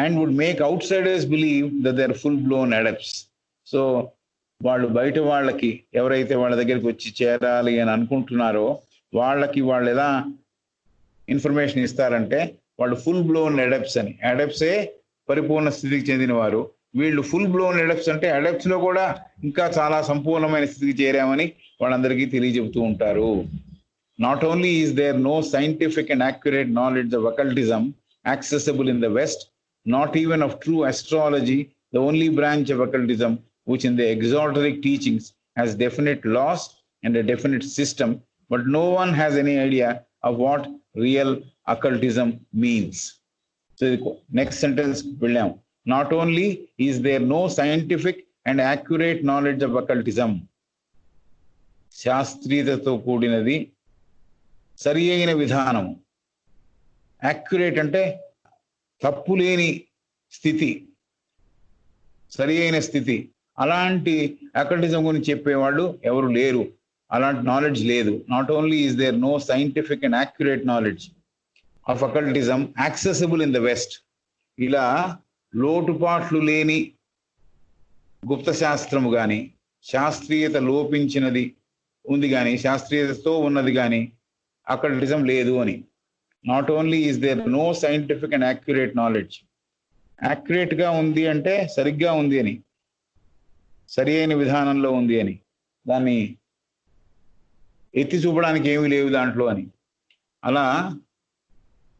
And would make outsiders believe that they are full blown adepts. So వాళ్ళు బయట వాళ్ళకి ఎవరైతే వాళ్ళ దగ్గరికి వచ్చి చేరాలి అని అనుకుంటున్నారో వాళ్ళకి వాళ్ళు ఎలా ఇన్ఫర్మేషన్ ఇస్తారంటే వాళ్ళు ఫుల్ బ్లోన్ అడప్ట్స్ అని. అడప్ట్సే పరిపూర్ణ స్థితికి చెందిన వారు. వీళ్ళు ఫుల్ బ్లోన్ అడప్ట్స్ అంటే అడప్ట్స్ లో కూడా ఇంకా చాలా సంపూర్ణమైన స్థితికి చేరామని వాళ్ళందరికీ తెలియజెబుతూ ఉంటారు. Not only is there no scientific and accurate knowledge of occultism accessible in the West, not even of true astrology, the only branch of occultism which in the exoteric teachings has definite laws and a definite system, but no one has any idea of what real occultism means. So next sentence, William. Not only is there no scientific and accurate knowledge of occultism, శాస్త్రీయతతో కూడినది సరి అయిన విధానం. యాక్యురేట్ అంటే తప్పు లేని స్థితి, సరి అయిన స్థితి. అలాంటి అకల్టిజం గురించి చెప్పేవాళ్ళు ఎవరు లేరు, అలాంటి నాలెడ్జ్ లేదు. Not only is there no scientific and accurate knowledge of occultism accessible in the West. ఇలా లోటుపాట్లు లేని గుప్త శాస్త్రము కానీ, శాస్త్రీయత లోపించినది ఉంది కానీ, శాస్త్రీయతతో ఉన్నది కానీ అకల్టిజం లేదు అని. Not only is there no scientific and accurate knowledge. Accurate గా ఉంది అంటే సరిగ్గా ఉంది అని, సరి అయిన విధానంలో ఉంది అని, దాన్ని ఎత్తి చూపడానికి ఏమీ లేవు దాంట్లో అని. అలా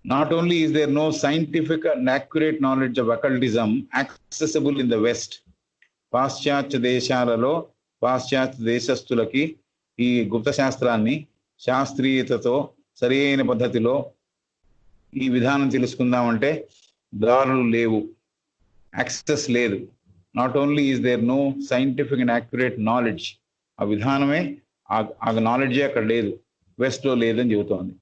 not only is there no scientific and accurate knowledge of occultism accessible in the West. పాశ్చాత్య దేశాలలో పాశ్చాత్య దేశస్థులకి ఈ గుప్త శాస్త్రాన్ని శాస్త్రీయతతో సరి అయిన పద్ధతిలో ఈ విధానం తెలుసుకుందామంటే దారులు లేవు, యాక్సెస్ లేదు. Not only is there no scientific and accurate knowledge, ఆ విధానమే ఆ నాలెడ్జే అక్కడ లేదు, వెస్ట్లో లేదని చెబుతోంది.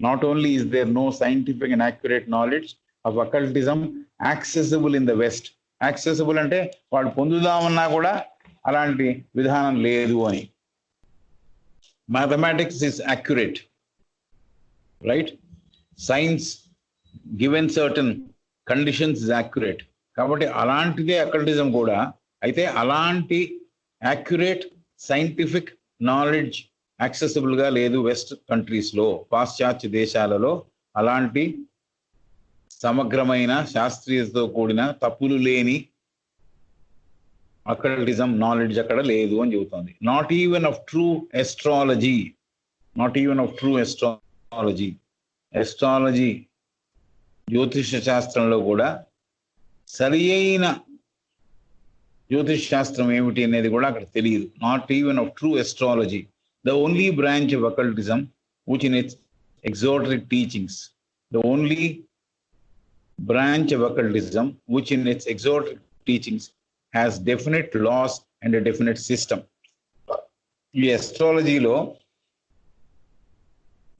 Not only is there no scientific and accurate knowledge of occultism accessible in the West. Accessible అంటే వాడు పొందుదామన్నా కూడా అలాంటి విధానం లేదు అని. Mathematics is accurate, right? Science given certain conditions is accurate. కాబట్టి అలాంటిదే అకల్టిజం కూడా. అయితే అలాంటి యాక్యురేట్ సైంటిఫిక్ నాలెడ్జ్ యాక్సెసిబుల్ గా లేదు వెస్ట్ కంట్రీస్ లో, పాశ్చాత్య దేశాలలో. అలాంటి సమగ్రమైన శాస్త్రీయతతో కూడిన తప్పులు లేని అకల్టిజం నాలెడ్జ్ అక్కడ లేదు అని చెబుతోంది. Not even of true astrology, not even of true astrology. Astrology జ్యోతిష శాస్త్రంలో కూడా సరి అయిన జ్యోతిష్ శాస్త్రం ఏమిటి అనేది కూడా అక్కడ తెలియదు. Not even of true astrology, the only branch of occultism which in its exoteric teachings, the only branch of occultism which in its exotic teachings has definite laws and a definite system. ఈ astrologyలో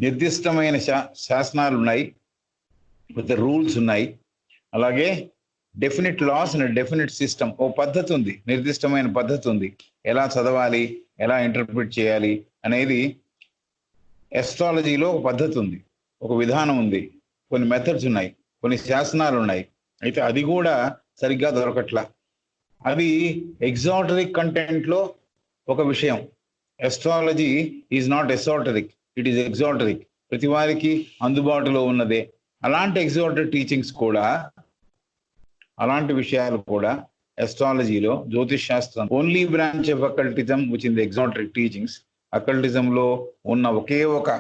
నిర్దిష్టమైన శాసనాలు ఉన్నాయి, విత్ రూల్స్ ఉన్నాయి. అలాగే definite laws and definite system, ఓ పద్ధతి ఉంది, నిర్దిష్టమైన పద్ధతి ఉంది, ఎలా చదవాలి, ఎలా ఇంటర్ప్రిట్ చేయాలి అనేది. ఎస్ట్రాలజీలో ఒక పద్ధతి ఉంది, ఒక విధానం ఉంది, కొన్ని మెథడ్స్ ఉన్నాయి, కొన్ని శాసనాలు ఉన్నాయి. అయితే అది కూడా సరిగ్గా దొరకట్లా. అది ఎగ్జాటరిక్ కంటెంట్లో ఒక విషయం. Astrology is not esoteric, it is exoteric, ప్రతి వారికి అందుబాటులో ఉన్నదే. అలాంటి ఎగ్జాటరిక్ టీచింగ్స్ కూడా, అలాంటి విషయాలు కూడా ఎస్ట్రాలజీలో, జ్యోతిష్ శాస్త్రం only branch of occultism which in the exoteric teachings. అకల్టిజంలో ఉన్న ఒకే ఒక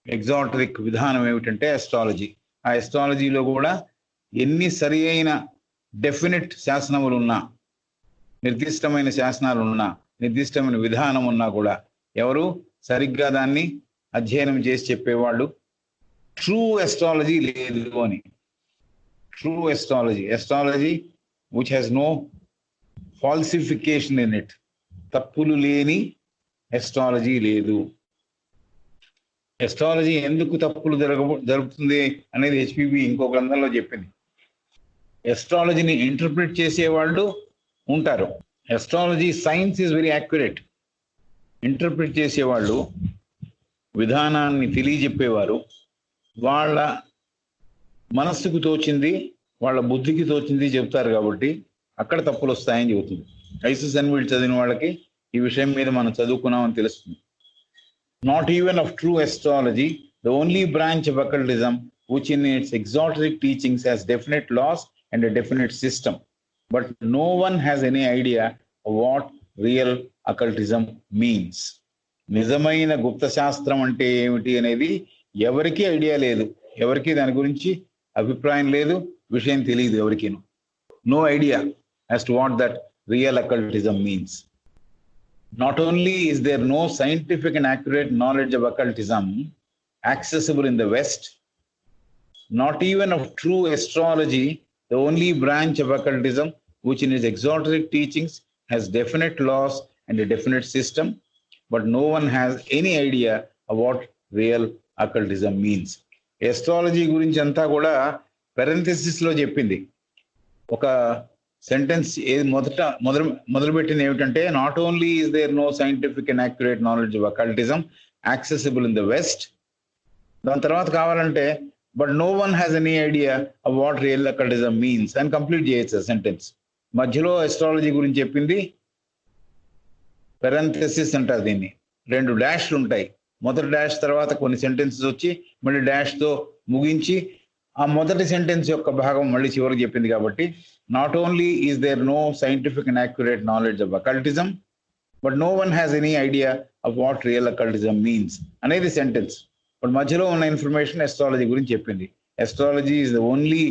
ఎగ్జాటరిక్ విధానం ఏమిటంటే ఎస్ట్రాలజీ. ఆ ఎస్ట్రాలజీలో కూడా ఎన్ని సరి అయిన డెఫినెట్ శాసనములు ఉన్నా, నిర్దిష్టమైన శాసనాలు ఉన్నా, నిర్దిష్టమైన విధానం ఉన్నా కూడా ఎవరు సరిగ్గా దాన్ని అధ్యయనం చేసి చెప్పేవాళ్ళు ట్రూ ఎస్ట్రాలజీ లేదు అని. True astrology which has no falsification in it, తప్పులు లేని ఎస్ట్రాలజీ లేదు. ఎస్ట్రాలజీ ఎందుకు తప్పులు జరుగుతుంది అనేది హెచ్పిబి ఇంకో గ్రంథంలో చెప్పింది. ఎస్ట్రాలజీని ఇంటర్ప్రిట్ చేసేవాళ్ళు ఉంటారు. Astrology science is very accurate. Interpret చేసేవాళ్ళు, విధానాన్ని తెలియజెప్పేవారు, వాళ్ళ మనస్సుకు తోచింది, వాళ్ళ బుద్ధికి తోచింది చెప్తారు కాబట్టి అక్కడ తప్పులు వస్తాయని చెబుతుంది. ఐసిస్ అండ్ వీళ్ళు చదివిన వాళ్ళకి ఈ విషయం మీద మనం చదువుకున్నామని తెలుస్తుంది. Not even of true astrology, the only branch of occultism which in its exoteric teachings has definite laws and a definite system. But no one has any idea of what real occultism means. నిజమైన గుప్త శాస్త్రం అంటే ఏమిటి అనేది ఎవరికీ ఐడియా లేదు, ఎవరికి దాని గురించి అభిప్రాయం లేదు, విషయం తెలియదు ఎవరికి. No idea as to what that real occultism means. Not only is there no scientific and accurate knowledge of occultism accessible in the West, not even of true astrology, the only branch of occultism which in its exoteric teachings has definite laws and a definite system, but no one has any idea of what real occultism means. Astrology గురించి అంతా కూడా parenthesis లో చెప్పింది. ఒక సెంటెన్స్ ఏది మొదలుపెట్టింది ఏమిటంటే, not only is there no scientific and accurate knowledge of occultism accessible in the West, దాని తర్వాత కావాలంటే but no one has any idea of what real occultism means అని కంప్లీట్ చేయొచ్చు సెంటెన్స్. మధ్యలో ఎస్ట్రాలజీ గురించి చెప్పింది, పెరంథెసిస్ అంటారు దీన్ని, 2 డాష్లు ఉంటాయి. మొదటి డాష్ తర్వాత కొన్ని సెంటెన్సెస్ వచ్చి మళ్ళీ డాష్తో ముగించి ఆ మొదటి సెంటెన్స్ యొక్క భాగం మళ్ళీ చివరికి చెప్పింది. కాబట్టి not only is there no scientific and accurate knowledge of occultism, but no one has any idea of what real occultism means అనేది సెంటెన్స్. బట్ మధ్యలో ఉన్న ఇన్ఫర్మేషన్ ఎస్ట్రాలజీ గురించి చెప్పింది. Astrology is the only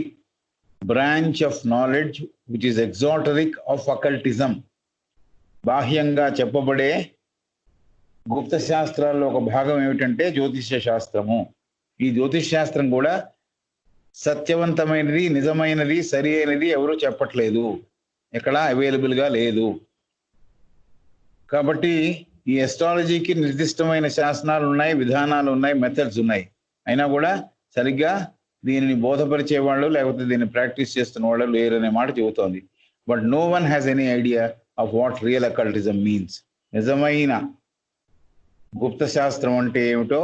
branch of knowledge which is exoteric of occultism. బాహ్యంగా చెప్పబడే గుప్త శాస్త్రాల్లో ఒక భాగం ఏమిటంటే జ్యోతిష్య శాస్త్రము. ఈ జ్యోతిష్ శాస్త్రం కూడా సత్యవంతమైనది, నిజమైనది, సరి అయినది ఎవరూ చెప్పట్లేదు, ఎక్కడ అవైలబుల్గా లేదు. కాబట్టి ఈ ఎస్ట్రాలజీకి నిర్దిష్టమైన శాసనాలు ఉన్నాయి, విధానాలు ఉన్నాయి, మెథడ్స్ ఉన్నాయి. అయినా కూడా సరిగ్గా దీనిని బోధపరిచే వాళ్ళు లేకపోతే దీన్ని ప్రాక్టీస్ చేస్తున్న వాళ్ళు లేరనే మాట చెబుతోంది. But no one has any idea of what real occultism means. నిజమైన గుప్త శాస్త్రం అంటే ఏమిటో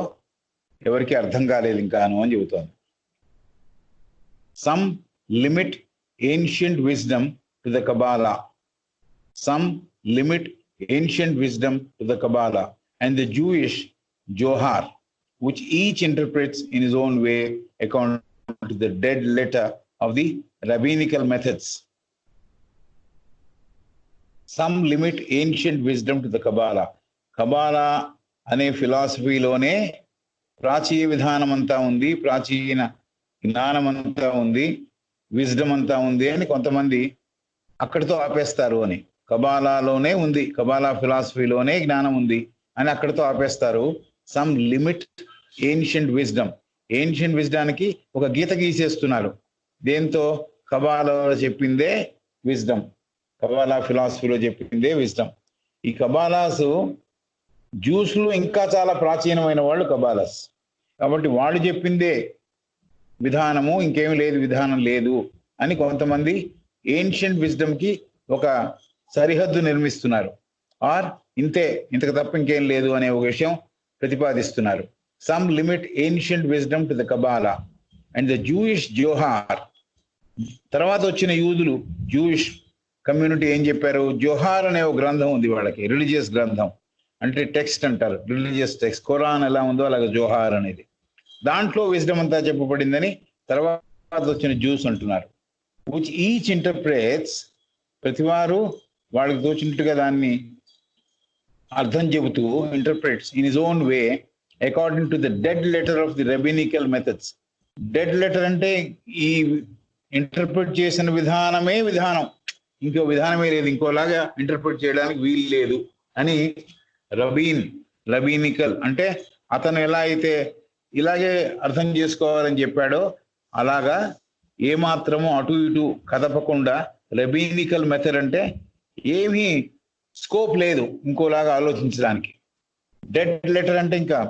ఎవరికి అర్థం కాలేదు ఇంకాను అని చెబుతోంది. Some limit ancient wisdom to the Kabbalah. Some limit ancient wisdom to the Kabbalah and the Jewish Zohar, which each interprets in his own way according to the dead letter of the rabbinical methods. Some limit ancient wisdom to the Kabbalah. Kabbalah అనే ఫిలాసఫీలోనే ప్రాచీన విధానం అంతా ఉంది, ప్రాచీన జ్ఞానం అంతా ఉంది, విజ్డమ్ అంతా ఉంది అని కొంతమంది అక్కడితో ఆపేస్తారు. అని కబాలాలోనే ఉంది, కబాలా ఫిలాసఫీలోనే జ్ఞానం ఉంది అని అక్కడితో ఆపేస్తారు. Some limit ancient wisdom. Ancient విజ్డానికి ఒక గీత గీసేస్తున్నారు. దేంతో? కబాలాలో చెప్పిందే విజ్డమ్, కబాలా ఫిలాసఫీలో చెప్పిందే విజ్డమ్. ఈ కబాలాసు జ్యూస్లు ఇంకా చాలా ప్రాచీనమైన వాళ్ళు కబాలాస్. కాబట్టి వాళ్ళు చెప్పిందే విధానము, ఇంకేమి లేదు, విధానం లేదు అని కొంతమంది ఏన్షియంట్ విజ్డమ్కి ఒక సరిహద్దు నిర్మిస్తున్నారు. ఆర్ ఇంతే, ఇంతకు తప్ప ఇంకేం లేదు అనే ఒక విషయం ప్రతిపాదిస్తున్నారు. Some limit ancient wisdom to the Kabbalah and the Jewish Zohar. తర్వాత వచ్చిన యూదులు, జూయిష్ కమ్యూనిటీ ఏం చెప్పారు? జోహార్ అనే ఒక గ్రంథం ఉంది వాళ్ళకి, రిలీజియస్ గ్రంథం, అంటే టెక్స్ట్ అంటారు, రిలీజియస్ టెక్స్ట్. ఖురాన్ ఎలా ఉందో అలాగే జోహార్ అనేది, దాంట్లో విజ్డమ్ అంతా చెప్పబడిందని తర్వాత వచ్చిన జ్యూస్ అంటున్నారు. విచ్ ఈచ్ ఇంటర్ప్రేట్స్, ప్రతివారు వాళ్ళకి తోచినట్టుగా దాన్ని అర్థం చెబుతూ, interprets in his own way according to the dead letter of the rabbinical methods. Dead letter అంటే ఈ ఇంటర్ప్రిట్ చేసిన విధానమే విధానం, ఇంకో విధానమే లేదు, ఇంకోలాగా ఇంటర్ప్రిట్ చేయడానికి వీలు లేదు అని రబీనికల్ అంటే అతను ఎలా అయితే ఇలాగే అర్థం చేసుకోవాలని చెప్పాడో అలాగా ఏమాత్రము అటు ఇటు కదపకుండా రబీనికల్ మెథడ్ అంటే ఏమీ స్కోప్ లేదు ఇంకోలాగా ఆలోచించడానికి. డెడ్ లెటర్ అంటే ఇంకా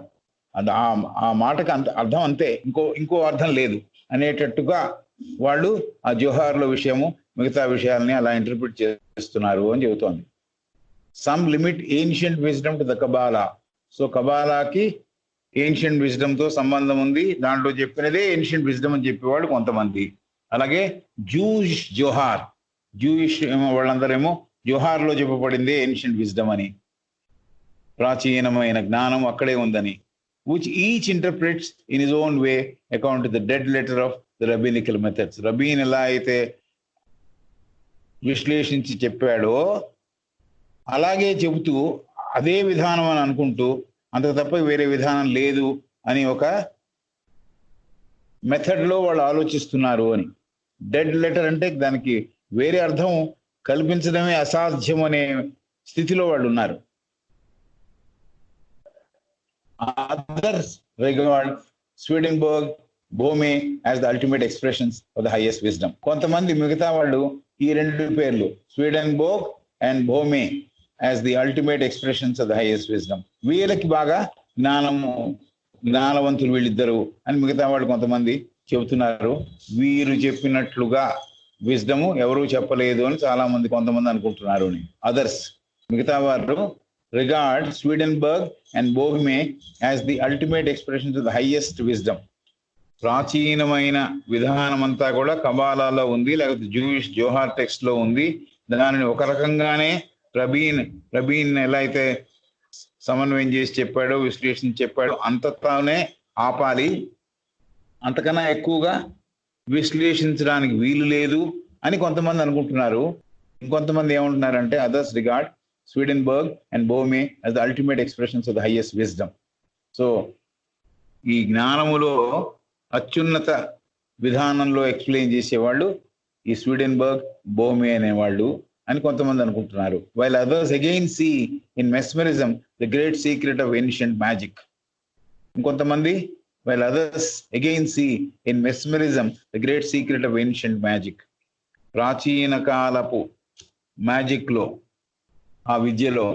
ఆ మాటకు అర్థం అంతే, ఇంకో అర్థం లేదు అనేటట్టుగా వాళ్ళు ఆ జోహార్ల విషయము మిగతా విషయాల్ని అలా ఇంటర్ప్రిట్ చేస్తున్నారు అని చెబుతోంది. Some limit ancient wisdom to the Kabbalah. So కబాలాకి ఏన్షియంట్ విజ్డమ్ తో సంబంధం ఉంది, దాంట్లో చెప్పినదే ఏన్షియంట్ విజ్డమ్ అని చెప్పేవాడు కొంతమంది. అలాగే జూయిష్ ఏమో వాళ్ళందరేమో జోహార్లో చెప్పబడింది ఏన్షియంట్ విజ్డమ్ అని, ప్రాచీనమైన జ్ఞానం అక్కడే ఉందని. Which each interprets in his own way according to the dead letter of the rabbinical methods. Rabbin ఎలా అయితే విశ్లేషించి చెప్పాడో అలాగే చెబుతూ అదే విధానం అని అనుకుంటూ అంతకు తప్ప వేరే విధానం లేదు అని ఒక మెథడ్ లో వాళ్ళు ఆలోచిస్తున్నారు అని. డెడ్ లెటర్ అంటే దానికి వేరే అర్థం కల్పించడమే అసాధ్యం అనే స్థితిలో వాళ్ళు ఉన్నారు. Others regard Swedenborg, Boehme as the ultimate expressions of the highest wisdom. కొంతమంది మిగతా వాళ్ళు ఈ రెండు పేర్లు Swedenborg and Boehme as the ultimate expressions of the highest wisdom, వీళ్ళకి బాగా జ్ఞానవంతులు వీళ్ళిద్దరు అని మిగతా వాళ్ళు కొంతమంది చెబుతున్నారు. వీరు చెప్పినట్లుగా విజ్డము ఎవరూ చెప్పలేదు అని చాలా మంది కొంతమంది అనుకుంటున్నారు అని. అదర్స్ మిగతా వారు regard Swedenborg and Boehme as the ultimate expressions of the highest wisdom. ప్రాచీనమైన విధానం అంతా కూడా కబాలాలో ఉంది, లేకపోతే జూయిష్ జోహార్ టెక్స్ట్ లో ఉంది. దానిని ఒక రకంగానే రబీన్ ఎలా అయితే సమన్వయం చేసి చెప్పాడో, విశ్లేషించి చెప్పాడో అంతతానే ఆపాలి, అంతకన్నా ఎక్కువగా విశ్లేషించడానికి వీలు లేదు అని కొంతమంది అనుకుంటున్నారు. ఇంకొంతమంది ఏమంటున్నారంటే others regard Swedenborg and Boehme as the ultimate expressions of the highest wisdom. So ఈ జ్ఞానములో అత్యున్నత విధానంలో ఎక్స్ప్లెయిన్ చేసేవాళ్ళు ఈ స్వీడెన్బర్గ్, బోమే అనేవాళ్ళు అని కొంతమంది అనుకుంటున్నారు. While others again see in mesmerism the great secret of ancient magic. ఇంకొంతమంది while others again see in mesmerism the great secret of ancient magic. ప్రాచీన కాలపు మ్యాజిక్ లో, ఆ విద్యలో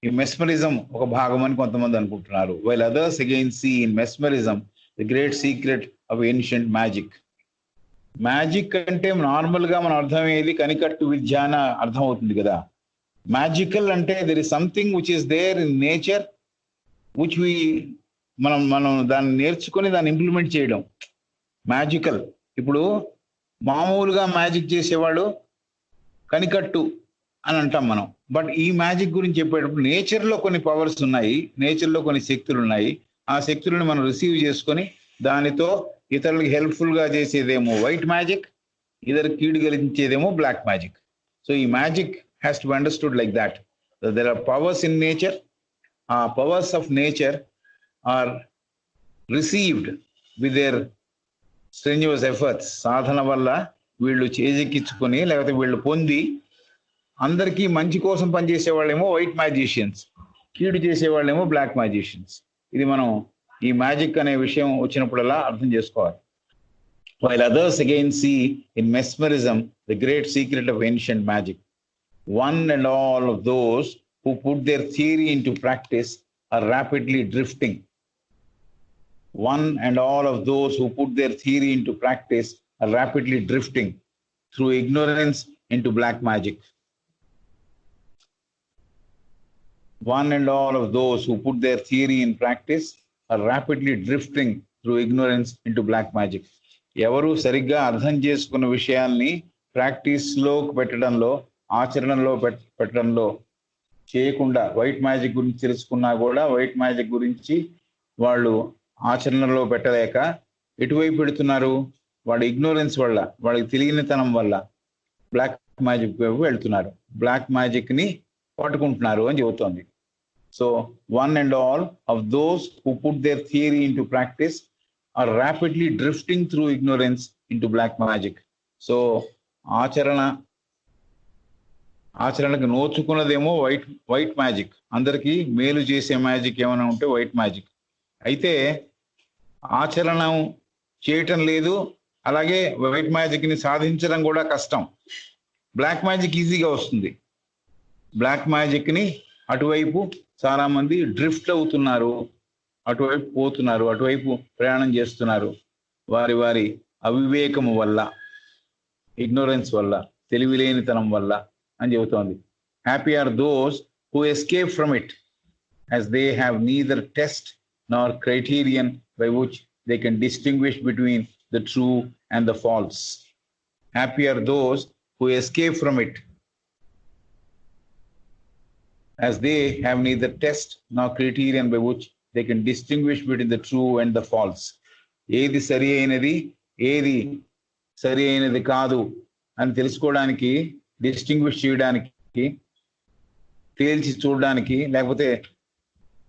ఈ మెస్మరిజం ఒక భాగం అని కొంతమంది అనుకుంటున్నారు. While others again see in mesmerism the great secret of ancient magic. Magic అంటే నార్మల్ గా మనం అర్థమయ్యేది కనికట్టు విద్య అని అర్థం అవుతుంది కదా. మ్యాజికల్ అంటే there is something which is there in nature which మనం దాన్ని నేర్చుకొని దాన్ని ఇంప్లిమెంట్ చేయడం మ్యాజికల్. ఇప్పుడు మామూలుగా మ్యాజిక్ చేసేవాడు కనికట్టు అని అంటాం మనం. బట్ ఈ మ్యాజిక్ గురించి చెప్పేటప్పుడు నేచర్లో కొన్ని పవర్స్ ఉన్నాయి, నేచర్లో కొన్ని శక్తులు ఉన్నాయి. ఆ శక్తులను మనం రిసీవ్ చేసుకొని దానితో ఇతరులకు హెల్ప్ఫుల్ గా చేసేదేమో వైట్ మ్యాజిక్, ఇతరులకు కీడు కలిగించేదేమో బ్లాక్ మ్యాజిక్. సో ఈ magic has to be understood like that. There are powers in nature. ఆ powers of nature are received with their strenuous efforts. సాధన వల్ల వీళ్ళు చేజెక్కించుకొని లేకపోతే వీళ్ళు పొంది అందరికీ మంచి కోసం పనిచేసే వాళ్ళేమో వైట్ మ్యాజిషియన్స్, కీడు చేసే వాళ్ళేమో బ్లాక్ మ్యాజిషియన్స్. ఇది మనం ఈ మ్యాజిక్ అనే విషయం వచ్చినప్పుడల్లా అర్థం చేసుకోవాలి. While others again see in mesmerism the great secret of ancient magic. One and all of those who put their theory into practice are rapidly drifting. One and all of those who put their theory into practice are rapidly drifting through ignorance into black magic. One and all of those who put their theory in practice are rapidly drifting through ignorance into black magic. ఎవరు సరిగ్గా అర్థం చేసుకున్న విషయాల్ని ప్రాక్టీస్ లో పెట్టడంలో ఆచరణలో పెట్టడంలో చేయకుండా, వైట్ మ్యాజిక్ గురించి తెలుసుకున్నా కూడా వైట్ మ్యాజిక్ గురించి వాళ్ళు ఆచరణలో పెట్టలేక ఎటువైపు పెడుతున్నారు? వాళ్ళ ఇగ్నోరెన్స్ వల్ల, వాళ్ళకి తెలియనితనం వల్ల బ్లాక్ మ్యాజిక్ వైపు వెళ్తున్నారు, బ్లాక్ మ్యాజిక్ ని పట్టుకుంటున్నారు అని చెబుతోంది. So one and all of those who put their theory into practice are rapidly drifting through ignorance into black magic. So ఆచరణకు నోచుకున్నదేమో వైట్ మ్యాజిక్, అందరికీ మేలు చేసే మ్యాజిక్ ఏమైనా ఉంటే వైట్ మ్యాజిక్. అయితే ఆచరణ చేయటం లేదు, అలాగే వైట్ మ్యాజిక్ ని సాధించడం కూడా కష్టం. బ్లాక్ మ్యాజిక్ ఈజీగా వస్తుంది. బ్లాక్ మ్యాజిక్ ని అటువైపు చాలా మంది డ్రిఫ్ట్ అవుతున్నారు, అటువైపు పోతున్నారు, అటువైపు ప్రయాణం చేస్తున్నారు వారి వారి అవివేకము వల్ల, ఇగ్నోరెన్స్ వల్ల, తెలివిలేనితనం వల్ల అని చెబుతోంది. Happy are those who escape from it, as they have neither test nor criterion by which they can distinguish between the true and the false. Happy are those who escape from it, as they have neither test nor criterion by which they can distinguish between the true and the false. ఏది సరి అయినది, ఏది సరి అయినది కాదు అని తెలుసుకోవడానికి, డిస్టింగ్విష్ చేయడానికి, తేల్చి చూడడానికి, లేకపోతే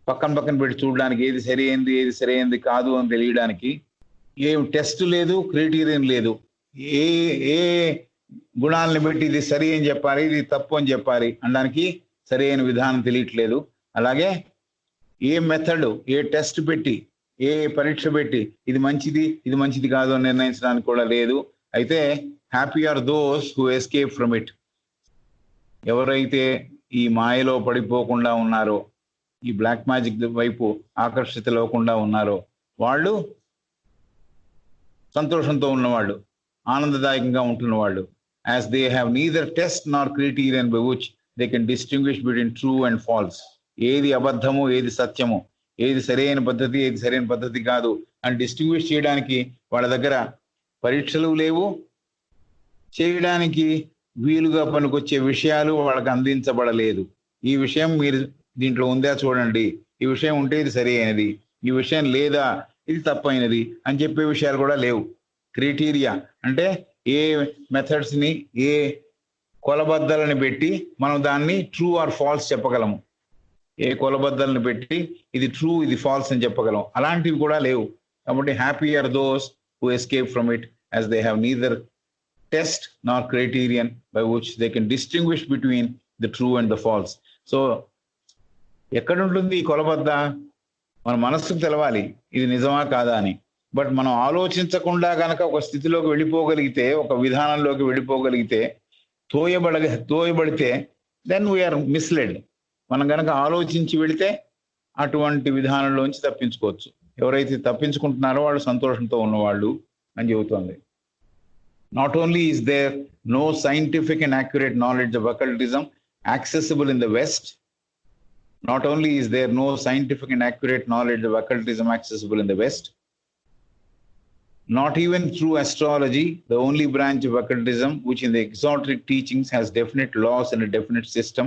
పక్కన పెట్టి చూడడానికి, ఏది సరి అయింది ఏది సరి అయింది కాదు అని తెలియడానికి ఏం టెస్ట్ లేదు, క్రైటీరియన్ లేదు. ఏ ఏ గుణాలను బట్టి ఇది సరి అని చెప్పాలి, ఇది తప్పు అని చెప్పాలి అనడానికి సరి అయిన విధానం తెలియట్లేదు. అలాగే ఏ మెథడ్, ఏ టెస్ట్ పెట్టి, ఏ పరీక్ష పెట్టి ఇది మంచిది కాదు అని నిర్ణయించడానికి కూడా లేదు. అయితే happy are those who escape from it, ఎవరైతే ఈ మాయలో పడిపోకుండా ఉన్నారో, ఈ బ్లాక్ మ్యాజిక్ వైపు ఆకర్షితులవకుండా ఉన్నారో వాళ్ళు సంతోషంతో ఉన్నవాళ్ళు, ఆనందదాయకంగా ఉంటున్నవాళ్ళు. As they have neither test nor criterion by which they can distinguish between true and false. ఏది అబద్ధము, ఏది సత్యము, ఏది సరైన పద్ధతి, ఏది సరైన పద్ధతి కాదు అని డిస్టింగ్విష్ చేయడానికి వాళ్ళ దగ్గర పరీక్షలు లేవు, చేయడానికి వీలుగా పనికొచ్చే విషయాలు వాళ్ళకి అందించబడలేదు. ఈ విషయం మీరు దీంట్లో ఉందా చూడండి, ఈ విషయం ఉంటే ఇది సరి అయినది, ఈ విషయం లేదా ఇది తప్పైనది అని చెప్పే విషయాలు కూడా లేవు. క్రైటీరియా అంటే ఏ మెథడ్స్ ని, ఏ కొలబద్దలని పెట్టి మనం దాన్ని ట్రూ ఆర్ ఫాల్స్ చెప్పగలము, ఏ కొలబద్దలను పెట్టి ఇది ట్రూ ఇది ఫాల్స్ అని చెప్పగలం, అలాంటివి కూడా లేవు. కాబట్టి happy are those who escape from it, as they have neither test nor criterion by which they can distinguish between the true and the false. So ఎక్కడ ఉంటుంది ఈ కొలబద్ద? మన మనస్సుకు తెలవాలి ఇది నిజమా కాదా అని. బట్ మనం ఆలోచించకుండా గనక ఒక స్థితిలోకి వెళ్ళిపోగలిగితే, ఒక విధానంలోకి వెళ్ళిపోగలిగితే, తోయబడితే దెన్ వీఆర్ మిస్లెడ్. మనం గనక ఆలోచించి వెళితే అటువంటి విధానంలోంచి తప్పించుకోవచ్చు. ఎవరైతే తప్పించుకుంటున్నారో వాళ్ళు సంతోషంతో ఉన్నవాళ్ళు అని చెబుతోంది. Not only is there no scientific and accurate knowledge of occultism accessible in the West, not only is there no scientific and accurate knowledge of occultism accessible in the West, not even through astrology, the only branch of occultism which in the exoteric teachings has definite laws and a definite system,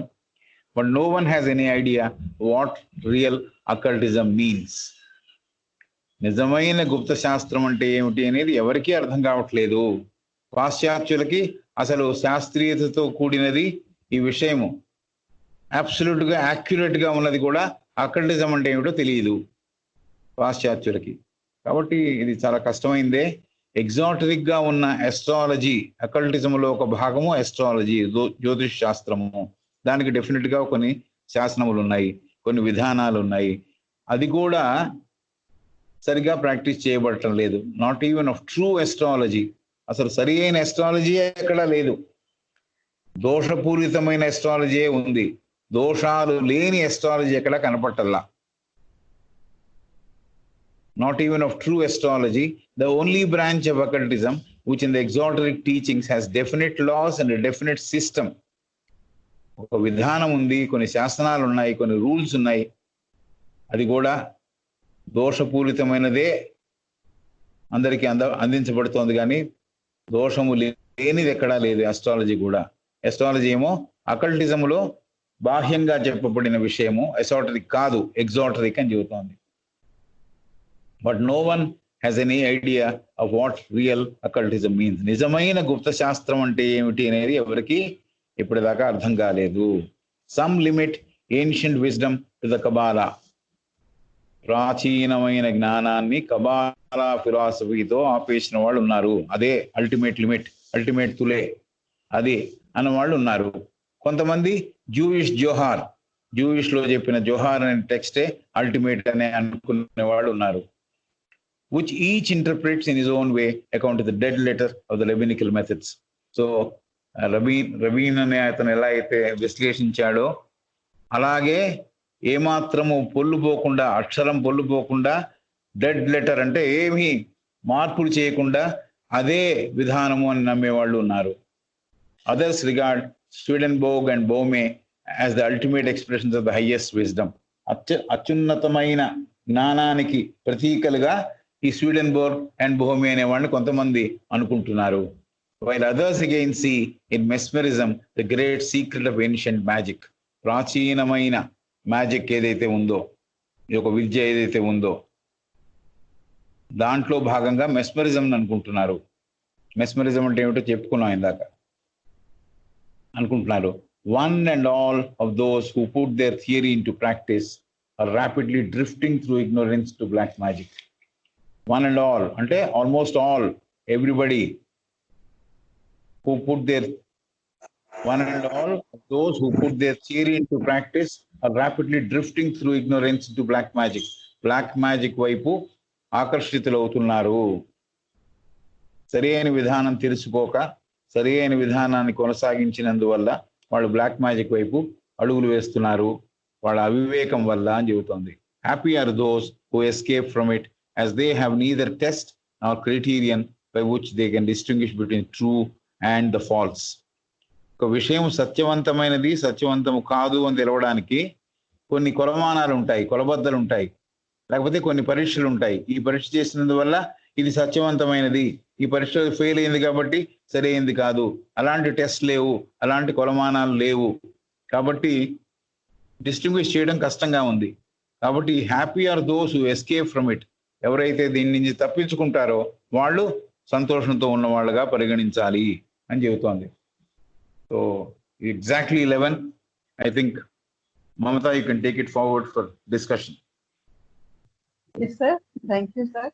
but no one has any idea what real occultism means. నిజమైన గుప్త శాస్త్రం అంటే ఏమిటి అనేది ఎవరికీ అర్థం కావట్లేదు. పాశ్చాత్యులకి అసలు శాస్త్రీయతతో కూడినది ఈ విషయము, అబ్సల్యూట్ గా యాక్యురేట్ గా ఉన్నది కూడా అకల్టిజం అంటే ఏమిటో తెలియదు పాశ్చాత్యులకి. కాబట్టి ఇది చాలా కష్టమైందే. ఎగ్జాటరిక్ గా ఉన్న ఎస్ట్రాలజీ, అకల్టిజంలో ఒక భాగము ఎస్ట్రాలజీ, జ్యోతిష్ శాస్త్రము. దానికి డెఫినెట్ గా కొన్ని శాసనములు ఉన్నాయి, కొన్ని విధానాలు ఉన్నాయి. అది కూడా సరిగా ప్రాక్టీస్ చేయబడటం లేదు. Not even of true astrology, అసలు సరి అయిన ఎస్ట్రాలజీ ఎక్కడా లేదు. దోషపూరితమైన ఎస్ట్రాలజీ ఉంది, దోషాలు లేని ఎస్ట్రాలజీ ఎక్కడ కనపట్టల్లా. Not even of true astrology, the only branch of occultism which in the exoteric teachings has definite laws and a definite system. ఒక విధానం ఉంది, కొన్ని శాసనాలు ఉన్నాయి, కొన్ని రూల్స్ ఉన్నాయి. అది కూడా దోషపూరితమైనదే అందరికీ అందించబడుతోంది, కానీ దోషము లేనిది ఎక్కడా లేదు అస్ట్రాలజీ కూడా. ఎస్ట్రాలజీ ఏమో అకల్టిజంలో బాహ్యంగా చెప్పబడిన విషయము, ఎసోటరిక్ కాదు, ఎగ్జోటరిక్ అని చెబుతోంది. But no one has any idea of what real occultism means. నిజమైన గుప్త శాస్త్రం అంటే ఏమిటి అనేది ఎవరికి ఇప్పటిదాకా అర్థం కాలేదు. Some limit ancient wisdom to the Kabbalah. ప్రాచీనమైన జ్ఞానాన్ని కబాలా ఫిలాసఫీతో ఆపేసిన వాళ్ళు ఉన్నారు. అదే అల్టిమేట్ లిమిట్, అల్టిమేట్ తులే అది అన్న వాళ్ళు ఉన్నారు. కొంతమంది జూయిష్ జోహార్, జూయిష్ లో చెప్పిన జోహార్ అనే టెక్స్టే అల్టిమేట్ అనే అనుకునే వాళ్ళు ఉన్నారు. which each interprets in his own way according to the dead letter of the rabbinical methods. So రబీన్ అనే అతను ఎలా అయితే విశ్లేషించాడో అలాగే ఏమాత్రము పొల్లుపోకుండా, అక్షరం పొల్లుపోకుండా, డెడ్ లెటర్ అంటే ఏమీ మార్పులు చేయకుండా అదే విధానము అని నమ్మేవాళ్ళు ఉన్నారు. Others regard Swedenborg and Boehme as the ultimate expressions of the highest wisdom. అత్యున్నతమైన జ్ఞానానికి ప్రతీకలుగా ఈ స్వీడెన్బోర్గ్ అండ్ బోమే అనేవాడిని కొంతమంది అనుకుంటున్నారు. While others again see in mesmerism the great secret of ancient magic. ప్రాచీనమైన మ్యాజిక్ ఏదైతే ఉందో, ఈ యొక్క విద్య ఏదైతే ఉందో దాంట్లో భాగంగా మెస్మరిజం అనుకుంటున్నారు. మెస్మరిజం అంటే ఏమిటో చెప్పుకున్నాం ఇందాక. అనుకుంటున్నారు one and all of those who put their theory into practice are rapidly drifting through ignorance to black magic. One and all అంటే almost all, everybody who put their one and all those who put their theory into practice are rapidly drifting through ignorance into black magic. Black magic వైపు ఆకర్షితులవుతున్నారు. సరైన విధానం తెలుసుకోక సరైన విధానాన్ని కొనసాగించినందువల్ల వాళ్ళు బ్లాక్ మ్యాజిక్ వైపు అడుగులు వేస్తున్నారు, వాళ్ళ అవివేకం వల్ల అని చెబుతోంది. Happy are those who escape from it, as they have neither test nor criterion by which they can distinguish between true and the false. ఒక విషయం సత్యవంతమైనది సత్యవంతము కాదు అని తెలవడానికి కొన్ని కొలమానాలు ఉంటాయి, కొలబద్దలు ఉంటాయి, లేకపోతే కొన్ని పరీక్షలు ఉంటాయి. ఈ పరీక్ష చేసినందువల్ల ఇది సత్యవంతమైనది, ఈ పరీక్ష ఫెయిల్ అయింది కాబట్టి సరైనది కాదు, అలాంటి టెస్ట్ లేవు, అలాంటి కొలమానాలు లేవు. కాబట్టి డిస్టింగ్విష్ చేయడం కష్టంగా ఉంది. కాబట్టి happy are those who escape from it. ఎవరైతే దీని నుంచి తప్పించుకుంటారో వాళ్ళు సంతోషంతో ఉన్న వాళ్ళుగా పరిగణించాలి అని చెబుతోంది. So exactly 11. I think Mamata, you can take it forward for discussion. Yes, sir. Thank you, sir.